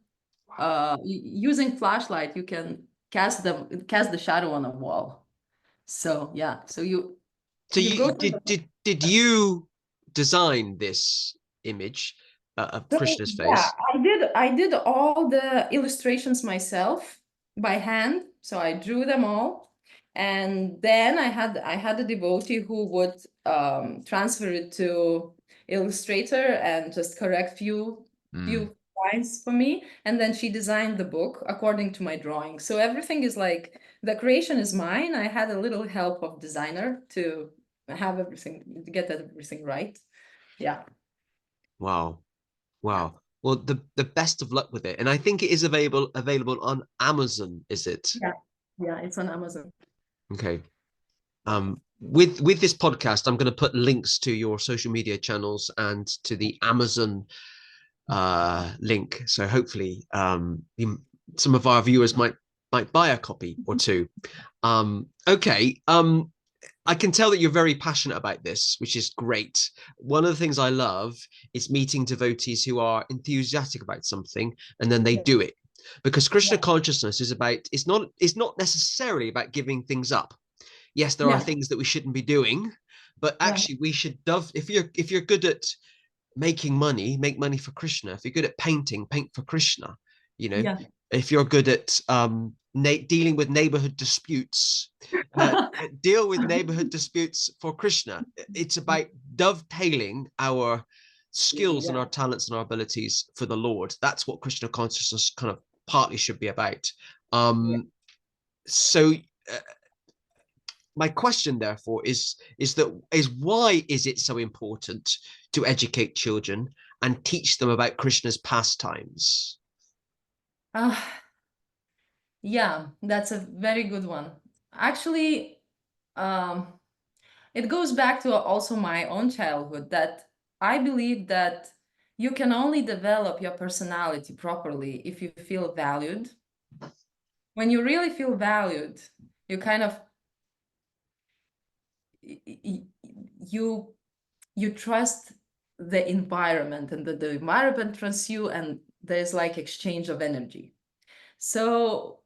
using flashlight you can cast the shadow on a wall. So yeah, so So you go you to the did you design this image of So Krishna's yeah, face? I did all the illustrations myself by hand. So I drew them all. And then I had a devotee who would transfer it to Illustrator and just correct Mm. few lines for me. And then she designed the book according to my drawing. So everything is like the creation is mine. I had a little help of designer to have everything, to get everything right. Yeah. Wow. Yeah. Wow. Well, the best of luck with it. And I think it is available on Amazon, is it? Yeah. Yeah, it's on Amazon. Okay. With this podcast, I'm going to put links to your social media channels and to the Amazon link. So hopefully, some of our viewers might buy a copy or two. Okay. I can tell that you're very passionate about this, which is great. One of the things I love is meeting devotees who are enthusiastic about something and then they Yeah, do it. Because Krishna yeah, consciousness is about it's not necessarily about giving things up. Yes, there are yeah, things that we shouldn't be doing, but yeah, actually we should if you're good at making money, make money for Krishna. If you're good at painting, paint for Krishna. You know, yeah. if you're good at dealing with neighborhood disputes, deal with neighborhood disputes for Krishna. It's about dovetailing our skills and Yeah, our talents and our abilities for the Lord. That's what Krishna consciousness kind of partly should be about. yeah. So my question therefore is why is it so important to educate children and teach them about Krishna's pastimes? Uh, yeah, that's a very good one. Actually, um, it goes back to also my own childhood that I believe that you can only develop your personality properly if you feel valued. When you really feel valued, you kind of you you trust the environment and the environment trusts you and there's like exchange of energy. So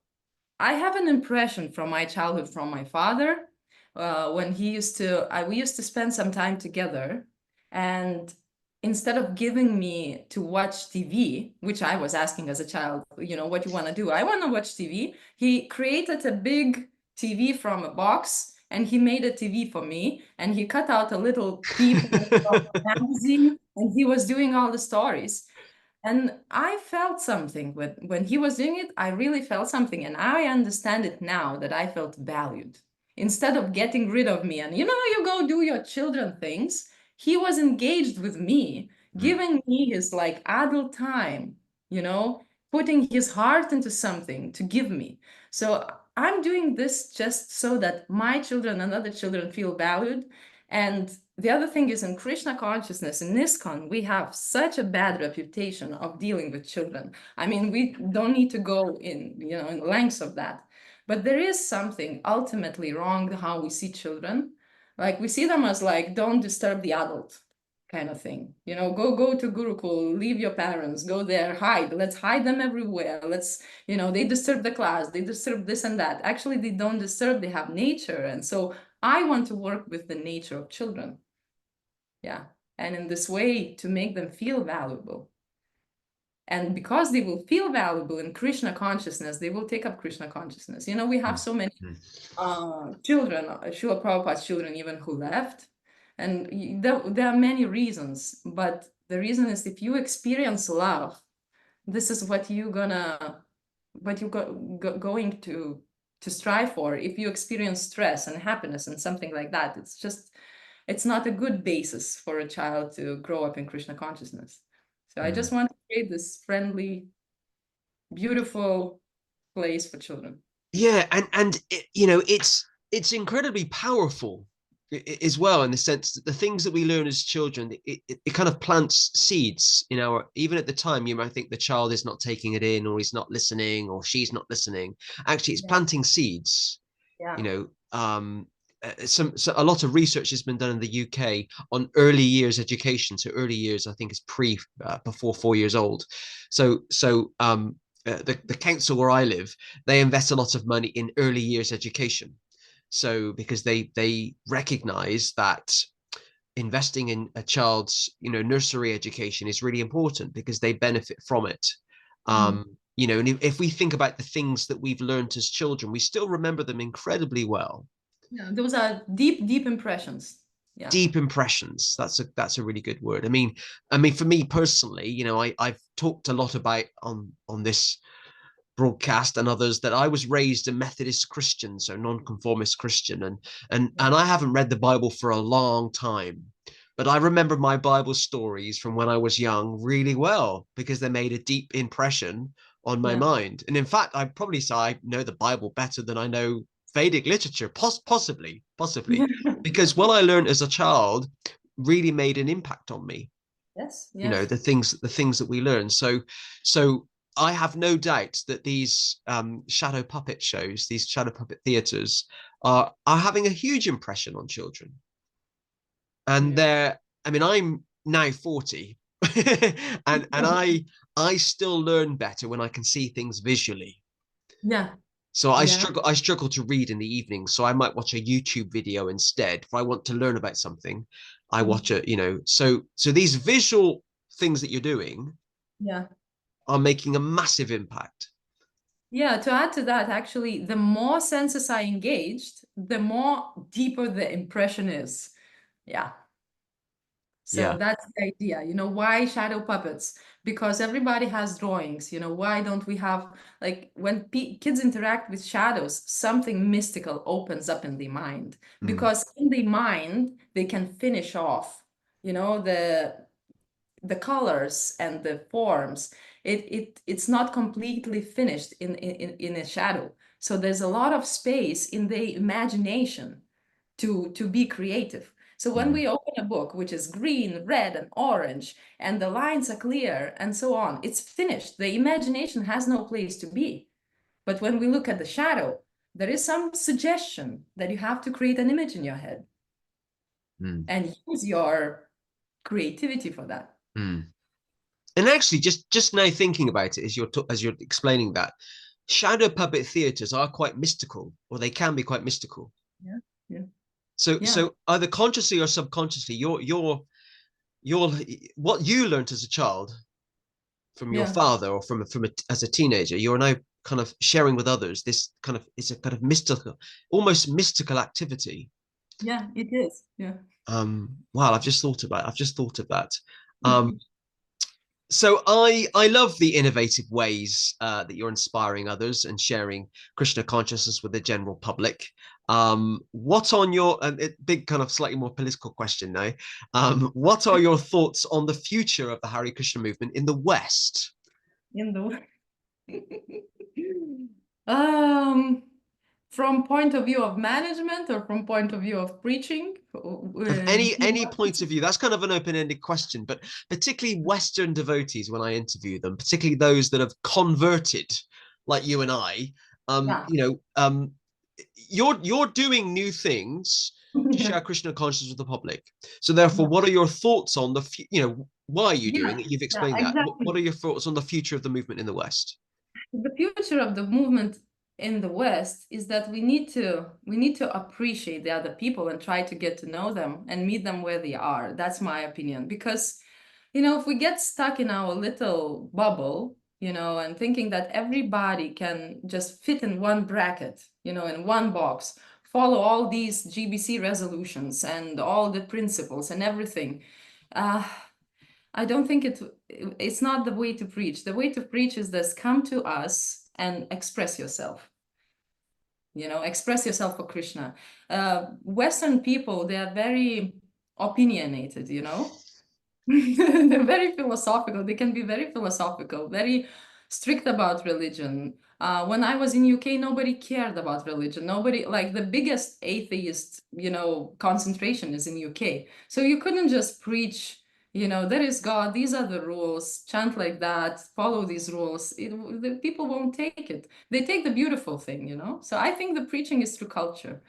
I have an impression from my childhood from my father when we used to spend some time together, and instead of giving me to watch TV, which I was asking as a child, you know, what you want to do? I want to watch TV. He created a big TV from a box and he made a TV for me and he cut out a little people from a magazine and he was doing all the stories. And I felt something when he was doing it. I really felt something, and I understand it now that I felt valued instead of getting rid of me. And you go do your children things. He was engaged with me, Mm. giving me his like adult time, putting his heart into something to give me. So I'm doing this just so that my children and other children feel valued. And the other thing is, in Krishna consciousness, in ISKCON, we have such a bad reputation of dealing with children. I mean, we don't need to go in lengths of that. But there is something ultimately wrong how we see children. Like we see them as like, don't disturb the adult kind of thing. Go to Gurukul, leave your parents, go there, hide. Let's hide them everywhere. They disturb the class, they disturb this and that. Actually, they don't disturb, they have nature. And so I want to work with the nature of children. Yeah. And in this way, to make them feel valuable. And because they will feel valuable in Krishna consciousness, they will take up Krishna consciousness. We have so many children, Srila Prabhupada's children even, who left. And there are many reasons. But the reason is, if you experience love, this is what you're going to strive for. If you experience stress and happiness and something like that, it's not a good basis for a child to grow up in Krishna consciousness. So I just want to create this friendly, beautiful place for children. Yeah, and it's incredibly powerful as well, in the sense that the things that we learn as children, it kind of plants seeds in our, even at the time you might think the child is not taking it in, or he's not listening, or she's not listening. Actually, it's planting seeds. Yeah. A lot of research has been done in the UK on early years education. So early years, I think, is before 4 years old. The council where I live, they invest a lot of money in early years education. So because they recognize that investing in a child's nursery education is really important, because they benefit from it. And if we think about the things that we've learned as children, we still remember them incredibly well. Yeah, those are deep impressions. Yeah. Deep impressions. That's a really good word. I mean, for me personally, I've talked a lot about on this broadcast and others that I was raised a Methodist Christian, so nonconformist Christian, and I haven't read the Bible for a long time. But I remember my Bible stories from when I was young really well, because they made a deep impression on my mind. And in fact, I'd probably say I know the Bible better than I know Vedic literature, possibly, because what I learned as a child really made an impact on me. Yes. The things that we learn. So I have no doubt that these shadow puppet shows, these shadow puppet theaters, are having a huge impression on children. And I'm now 40, and I still learn better when I can see things visually. Yeah. So I struggle to read in the evening. So I might watch a YouTube video instead. If I want to learn about something, I watch so these visual things that you're doing are making a massive impact. Yeah, to add to that, actually, the more senses are engaged, the more deeper the impression is. Yeah. So that's the idea. Why shadow puppets? Because everybody has drawings. Why don't we have, like, when kids interact with shadows, something mystical opens up in the mind. Because in the mind, they can finish off, the colors and the forms. It's not completely finished in a shadow. So there's a lot of space in the imagination to be creative. So when we open a book, which is green, red, and orange, and the lines are clear and so on, it's finished. The imagination has no place to be. But when we look at the shadow, there is some suggestion that you have to create an image in your head and use your creativity for that. And actually, just now thinking about it, as you're explaining that, shadow puppet theaters are quite mystical, or they can be quite mystical. Yeah. So either consciously or subconsciously, your what you learned as a child from your father, or as a teenager, you're now kind of sharing with others. It's a kind of mystical, almost mystical activity. Yeah, it is. Yeah. Wow, I've just thought of that. So I love the innovative ways that you're inspiring others and sharing Krishna consciousness with the general public. What on your big kind of slightly more political question now? What are your thoughts on the future of the Hare Krishna movement in the West? In the um, from point of view of management or from point of view of preaching? Of Do you any want point of view, that's kind of an open-ended question, but particularly Western devotees, when I interview them, particularly those that have converted, like you and I, yeah. you know, you're doing new things to share Krishna consciousness with the public. So therefore, what are your thoughts on the, why are you Yeah, doing it? You've yeah, explained that. What exactly. are your thoughts on the future of the movement in the West? The future of the movement in the West is that we need to appreciate the other people and try to get to know them and meet them where they are. That's my opinion. Because, if we get stuck in our little bubble, and thinking that everybody can just fit in one bracket, in one box, follow all these GBC resolutions and all the principles and everything. Uh, I don't think it's not the way to preach. The way to preach is this: come to us and express yourself. Express yourself for Krishna. Western people, they are very opinionated, They're very philosophical. They can be very philosophical, very strict about religion. When I was in UK, nobody cared about religion. Nobody, like the biggest atheist, concentration is in UK. So you couldn't just preach, there is God, these are the rules, chant like that, follow these rules. The people won't take it. They take the beautiful thing, So I think the preaching is through culture.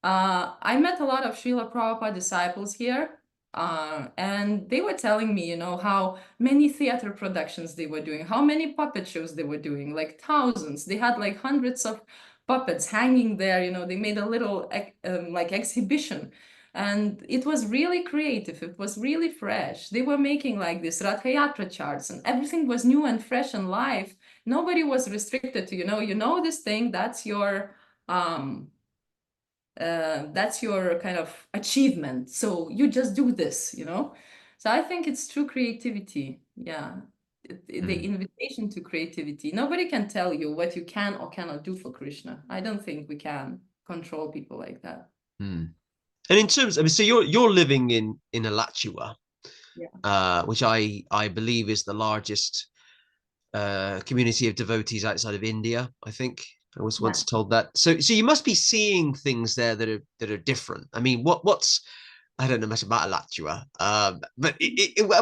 I met a lot of Srila Prabhupada disciples here, and they were telling me, how many theater productions they were doing, how many puppet shows they were doing, like thousands. They had like hundreds of puppets hanging there, they made a little like exhibition. And it was really creative. It was really fresh. They were making like this Rath Yatra charts, and everything was new and fresh and live. Nobody was restricted to, this thing, that's your kind of achievement. So you just do this, So I think it's true creativity. Yeah. The Mm, invitation to creativity. Nobody can tell you what you can or cannot do for Krishna. I don't think we can control people like that. mm. And in terms, I mean, so you're living in Alachua, Yeah. which I believe is the largest community of devotees outside of India. I think I was Yeah. once told that. So you must be seeing things there that are different. I mean, what's I don't know much about Alachua, but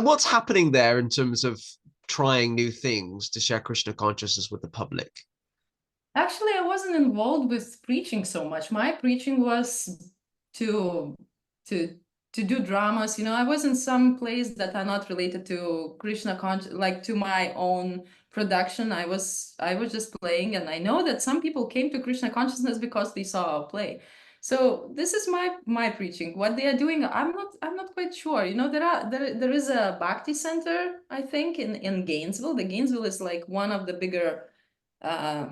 what's happening there in terms of trying new things to share Krishna consciousness with the public? Actually, I wasn't involved with preaching so much. My preaching was to to to do dramas. I was in some plays that are not related to like to my own production. I was just playing, and I know that some people came to Krishna consciousness because they saw a play. So this is my preaching. What they are doing, I'm not quite sure. There is a Bhakti center, I think, in Gainesville. The Gainesville is like one of the bigger uh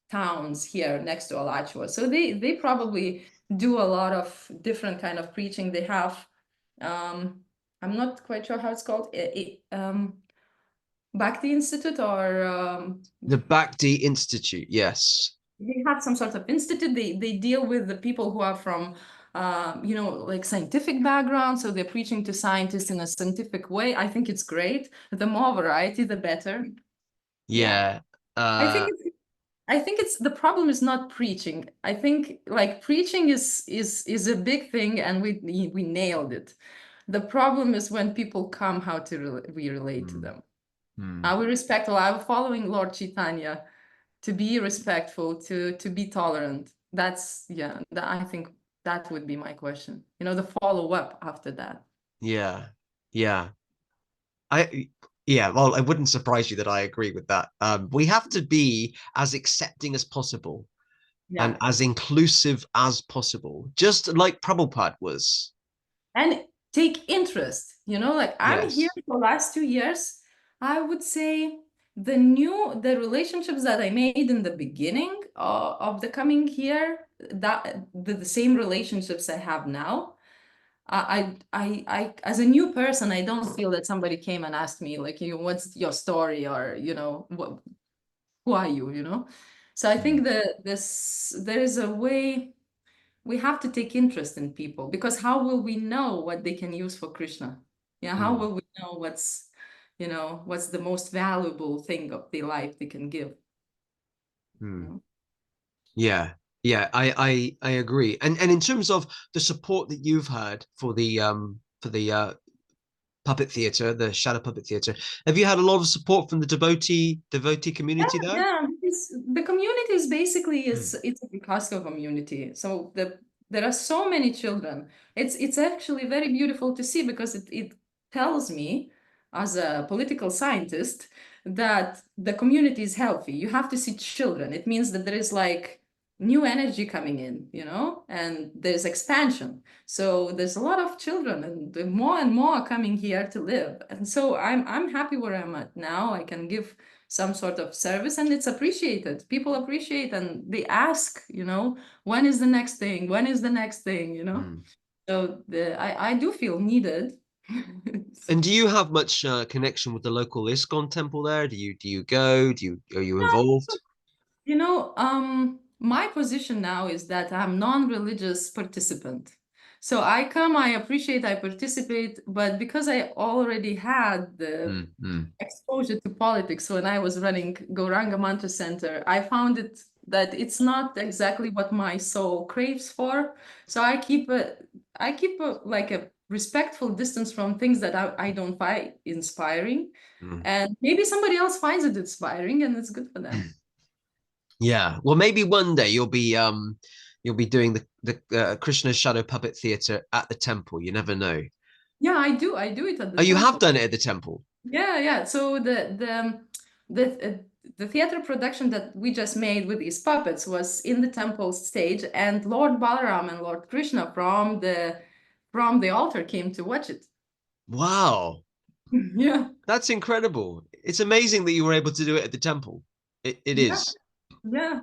towns here next to Alachua. So they probably do a lot of different kind of preaching. They have, I'm not quite sure how it's called, Bhakti Institute, or The Bhakti Institute, yes. they have some sort of institute. They deal with the people who are from, like scientific background. So they're preaching to scientists in a scientific way. I think it's great. The more variety, the better. Yeah. Yeah. I think Uh, it's I think it's the problem is not preaching. I think like preaching is a big thing, and we nailed it. The problem is when people come, how we relate to hmm, them. hmm. We respect. I'm following Lord Chaitanya to be respectful, to be tolerant. That's yeah. I think that would be my question. The follow up after that. Yeah. Yeah. I yeah, well, it wouldn't surprise you that I agree with that. We have to be as accepting as possible and Yeah. as inclusive as possible, just like Prabhupada was. And take interest, like I'm here Yes. for the last 2 years. I would say the relationships that I made in the beginning of the coming here, that the same relationships I have now. as a new person, I don't feel that somebody came and asked me like, what's your story, or who are you, So I think that there is a way we have to take interest in people, because how will we know what they can use for Krishna? Yeah, how Mm. will we know what's the most valuable thing of their life they can give? you Mm. know? Yeah, yeah, I agree. And in terms of the support that you've had for the puppet theater, the shadow puppet theater, have you had a lot of support from the devotee community there? Yeah, because the community is basically Mm. it's a Picasso community. So there are so many children. It's actually very beautiful to see, because it tells me, as a political scientist, that the community is healthy. You have to see children. It means that there is like new energy coming in, and there's expansion. So there's a lot of children, and more are coming here to live. And so I'm happy where I'm at now. I can give some sort of service, and it's appreciated. People appreciate, and they ask, when is the next thing? When is the next thing? Mm. So I do feel needed. And do you have much connection with the local ISKCON temple there? Do you go? Are you involved? My position now is that I'm non-religious participant. So I come, I appreciate, I participate, but because I already had the Mm, mm, exposure to politics when I was running Gauranga Mantra Center, I found that it's not exactly what my soul craves for. So I keep like a respectful distance from things that I don't find inspiring. mm. And maybe somebody else finds it inspiring, and it's good for them. Yeah. Well, maybe one day you'll be doing the Krishna Shadow Puppet Theater at the temple. You never know. Yeah, I do it at the Oh, you have temple. done it at the temple. Yeah. So the theater production that we just made with these puppets was in the temple stage, and Lord Balaram and Lord Krishna from the altar came to watch it. Wow. Yeah, That's incredible. It's amazing that you were able to do it at the temple. It yeah, is. yeah.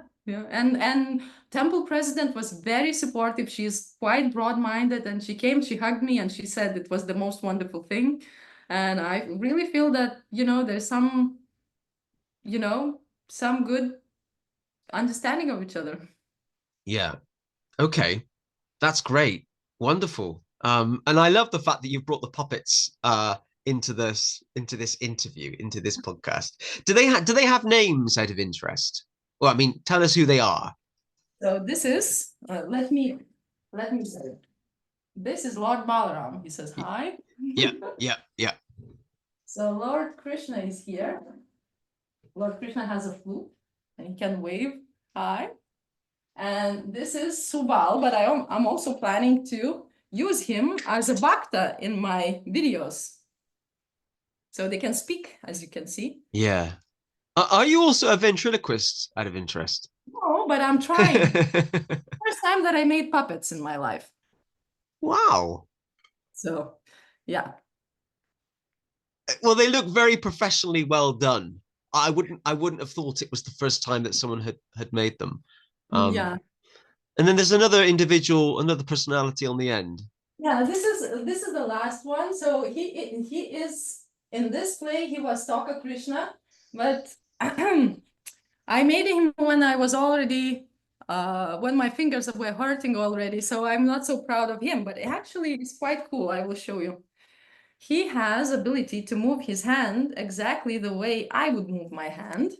And temple president was very supportive. She's quite broad-minded, and she came, she hugged me, and she said it was the most wonderful thing. And I really feel that, there's you know, some good understanding of each other. Yeah. Okay. That's great. Wonderful. And I love the fact that you've brought the puppets into this interview, into this podcast. Do they have names out of interest? Well, I mean, tell us who they are. So this is, let me say, this is Lord Balaram. He says hi. Yeah, yeah, yeah. So Lord Krishna is here. Lord Krishna has a flute, and he can wave hi. And this is Subal, but I'm also planning to use him as a bhakta in my videos. So they can speak, as you can see. Yeah. Are you also a ventriloquist out of interest? No, but I'm trying. First time that I made puppets in my life. Wow. So, yeah. Well, they look very professionally well done. I wouldn't have thought it was the first time that someone had made them. Um, Yeah. and then there's another individual, another personality on the end. Yeah, this is the last one. So he is in this play. He was Taka Krishna, but I made him when I was already when my fingers were hurting already. So I'm not so proud of him. But actually, it's quite cool. I will show you. He has ability to move his hand exactly the way I would move my hand.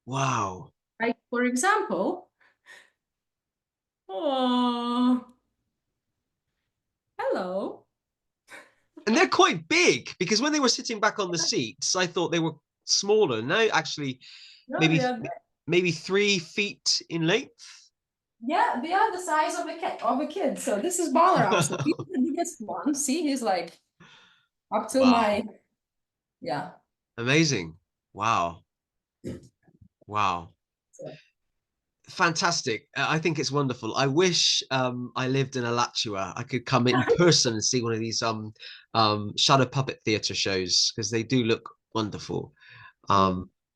Wow. Like for example, oh, hello. And they're quite big because when they were sitting back on the seats, I thought they were smaller. Now, actually, No, maybe they are maybe 3 feet in length. Yeah, they are the size of a kid. So this is Balaram. So he's the biggest one. See, he's like up to Wow. my yeah. Amazing. Wow. Wow. So, Fantastic. I think it's wonderful. I wish I lived in Alachua. I could come in person and see one of these shadow puppet theater shows because they do look wonderful. yeah.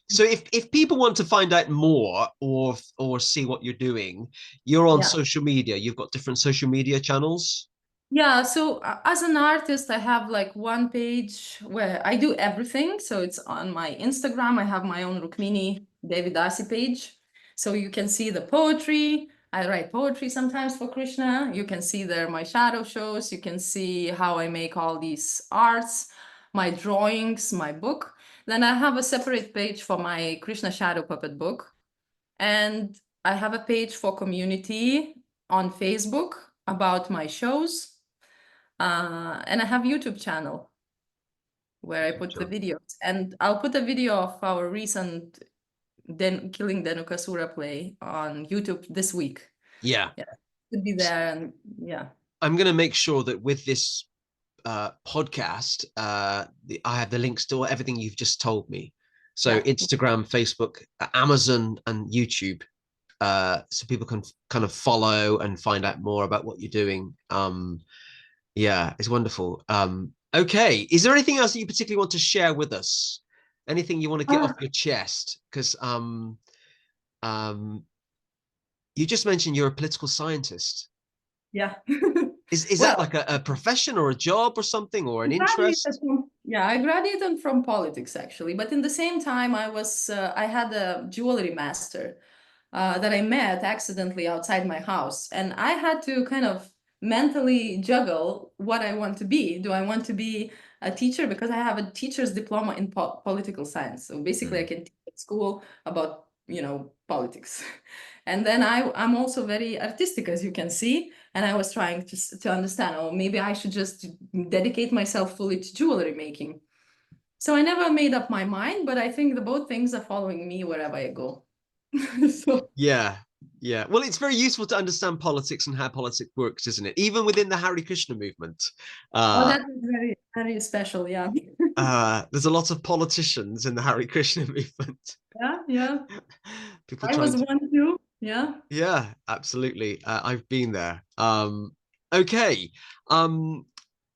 So if people want to find out more or see what you're doing, you're on Yeah. social media. You've got different social media channels. Yeah, so as an artist, I have like one page where I do everything. So it's on my Instagram. I have my own Rukmini Devi Dasi page. So you can see the poetry. I write poetry sometimes for Krishna. You can see there my shadow shows. You can see how I make all these arts, my drawings, my book. Then I have a separate page for my Krishna Shadow Puppet book. And I have a page for community on Facebook about my shows. And I have YouTube channel where I put the Sure. videos, and I'll put a video of our recent Killing Dhenukasura play on YouTube this week. Yeah. Yeah, could be there, and yeah. I'm going to make sure that with this podcast, I have the links to everything you've just told me. So Yeah. Instagram, Facebook, Amazon, and YouTube, so people can kind of follow and find out more about what you're doing. Yeah, it's wonderful. Okay, is there anything else that you particularly want to share with us? Anything you want to get off Uh, your chest? Because you just mentioned you're a political scientist. yeah. Is that Well, like a profession or a job or something or an graduated interest? from, yeah, I graduated from politics actually, but in the same time, I had a jewelry master that I met accidentally outside my house, and I had to kind of mentally juggle what I want to be. Do I want to be a teacher because I have a teacher's diploma in political science? So basically, I Mm. can teach at school about politics. And then I'm also very artistic, as you can see. And I was trying to understand, oh, maybe I should just dedicate myself fully to jewelry making. So I never made up my mind, but I think the both things are following me wherever I go. So, Yeah, yeah. Well, it's very useful to understand politics and how politics works, isn't it? Even within the Hare Krishna movement, oh, uh, that is very, very special. Yeah. there's a lot of politicians in the Hare Krishna movement. Yeah. Yeah. People I trying was to, one too. Yeah. yeah, absolutely. I've been there. Okay.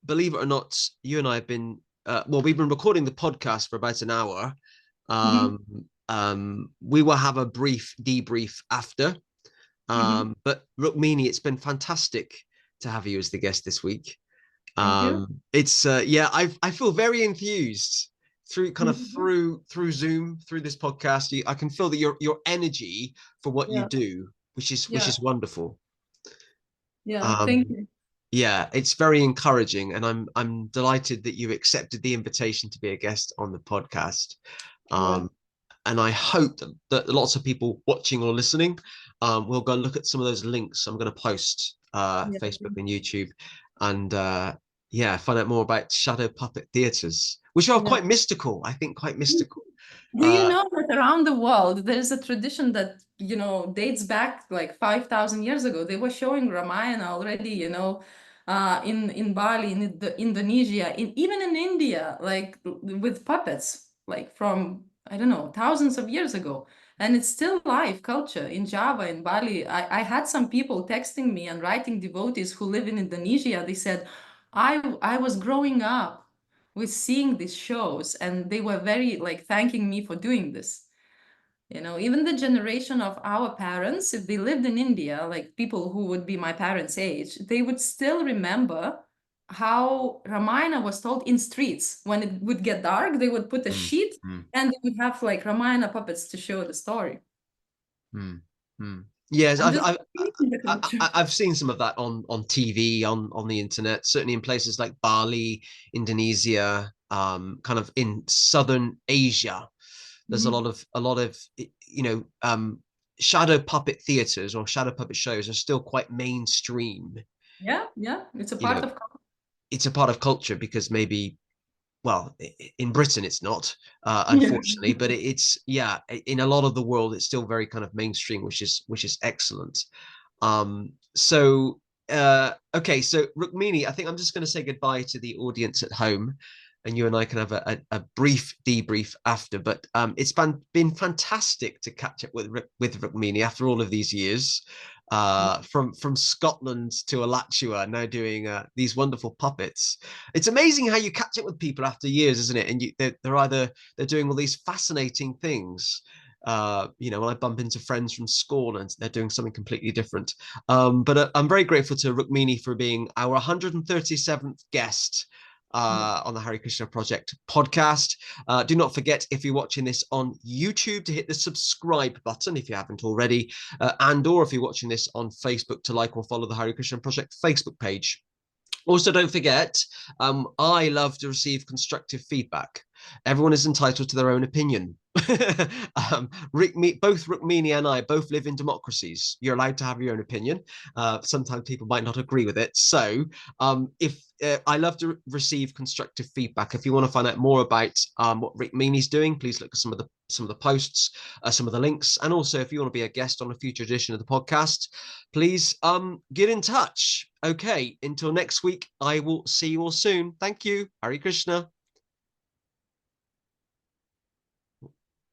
Believe it or not, you and I have been, well, we've been recording the podcast for about an hour. Hmm. Um, we will have a brief debrief after. Hmm. But Rukmini, it's been fantastic to have you as the guest this week. Thank you. It's yeah, I feel very enthused through kind of Mhm. through Zoom, through this podcast. I can feel that your energy for what you Yeah. do, which Yeah. is wonderful. Yeah. Thank Um, you. yeah, it's very encouraging, and I'm delighted that you accepted the invitation to be a guest on the podcast. Yeah. Um, and I hope that lots of people watching or listening will go and look at some of those links I'm going to post, Yeah. Facebook and YouTube, and yeah, find out more about shadow puppet theatres, which are Yeah. quite mystical. I think quite mystical. Do you Uh, know that around the world there's a tradition that, dates back like 5,000 years ago? They were showing Ramayana already, in Bali, in Indonesia, even in India, like with puppets, like from, I don't know, thousands of years ago. And it's still live culture in Java, in Bali. I had some people texting me and writing devotees who live in Indonesia. They said, I was growing up with seeing these shows, and they were very like thanking me for doing this. Even the generation of our parents, if they lived in India, like people who would be my parents' age, they would still remember how Ramayana was told in streets. When it would get dark, they would put a mm, sheet mm, and they would have like Ramayana puppets to show the story. mm, mm. Yes, I'm just in the culture. I've seen some of that on TV, on the internet, certainly in places like Bali, Indonesia, kind of in southern Asia. There's Mhm. a lot of shadow puppet theaters or shadow puppet shows are still quite mainstream. Yeah, yeah, it's a You part know, of culture. it's a part of culture because maybe, well, in Britain it's not, Yeah. unfortunately, but it's yeah, in a lot of the world it's still very kind of mainstream, which is excellent. So okay, so Rukmini, I think I'm just going to say goodbye to the audience at home, and you and I can have a brief debrief after. But it's been fantastic to catch up with Rukmini after all of these years. From Scotland to Alachua, now doing these wonderful puppets. It's amazing how you catch up with people after years, isn't it? And they're doing all these fascinating things. when I bump into friends from school and they're doing something completely different. But I'm very grateful to Rukmini for being our 137th guest on the Hare Krishna Project podcast. Do not forget, if you're watching this on YouTube, to hit the subscribe button if you haven't already, or if you're watching this on Facebook, to like or follow the Hare Krishna Project Facebook page. Also, don't forget, I love to receive constructive feedback. Everyone is entitled to their own opinion. Both Rukmini and I both live in democracies. You're allowed to have your own opinion. Sometimes people might not agree with it. So if I love to receive constructive feedback. If you want to find out more about what Rukmini's doing, please look at some of the posts, some of the links, and also if you want to be a guest on a future edition of the podcast, please get in touch. Okay, until next week, I will see you all soon. Thank you. Hare Krishna.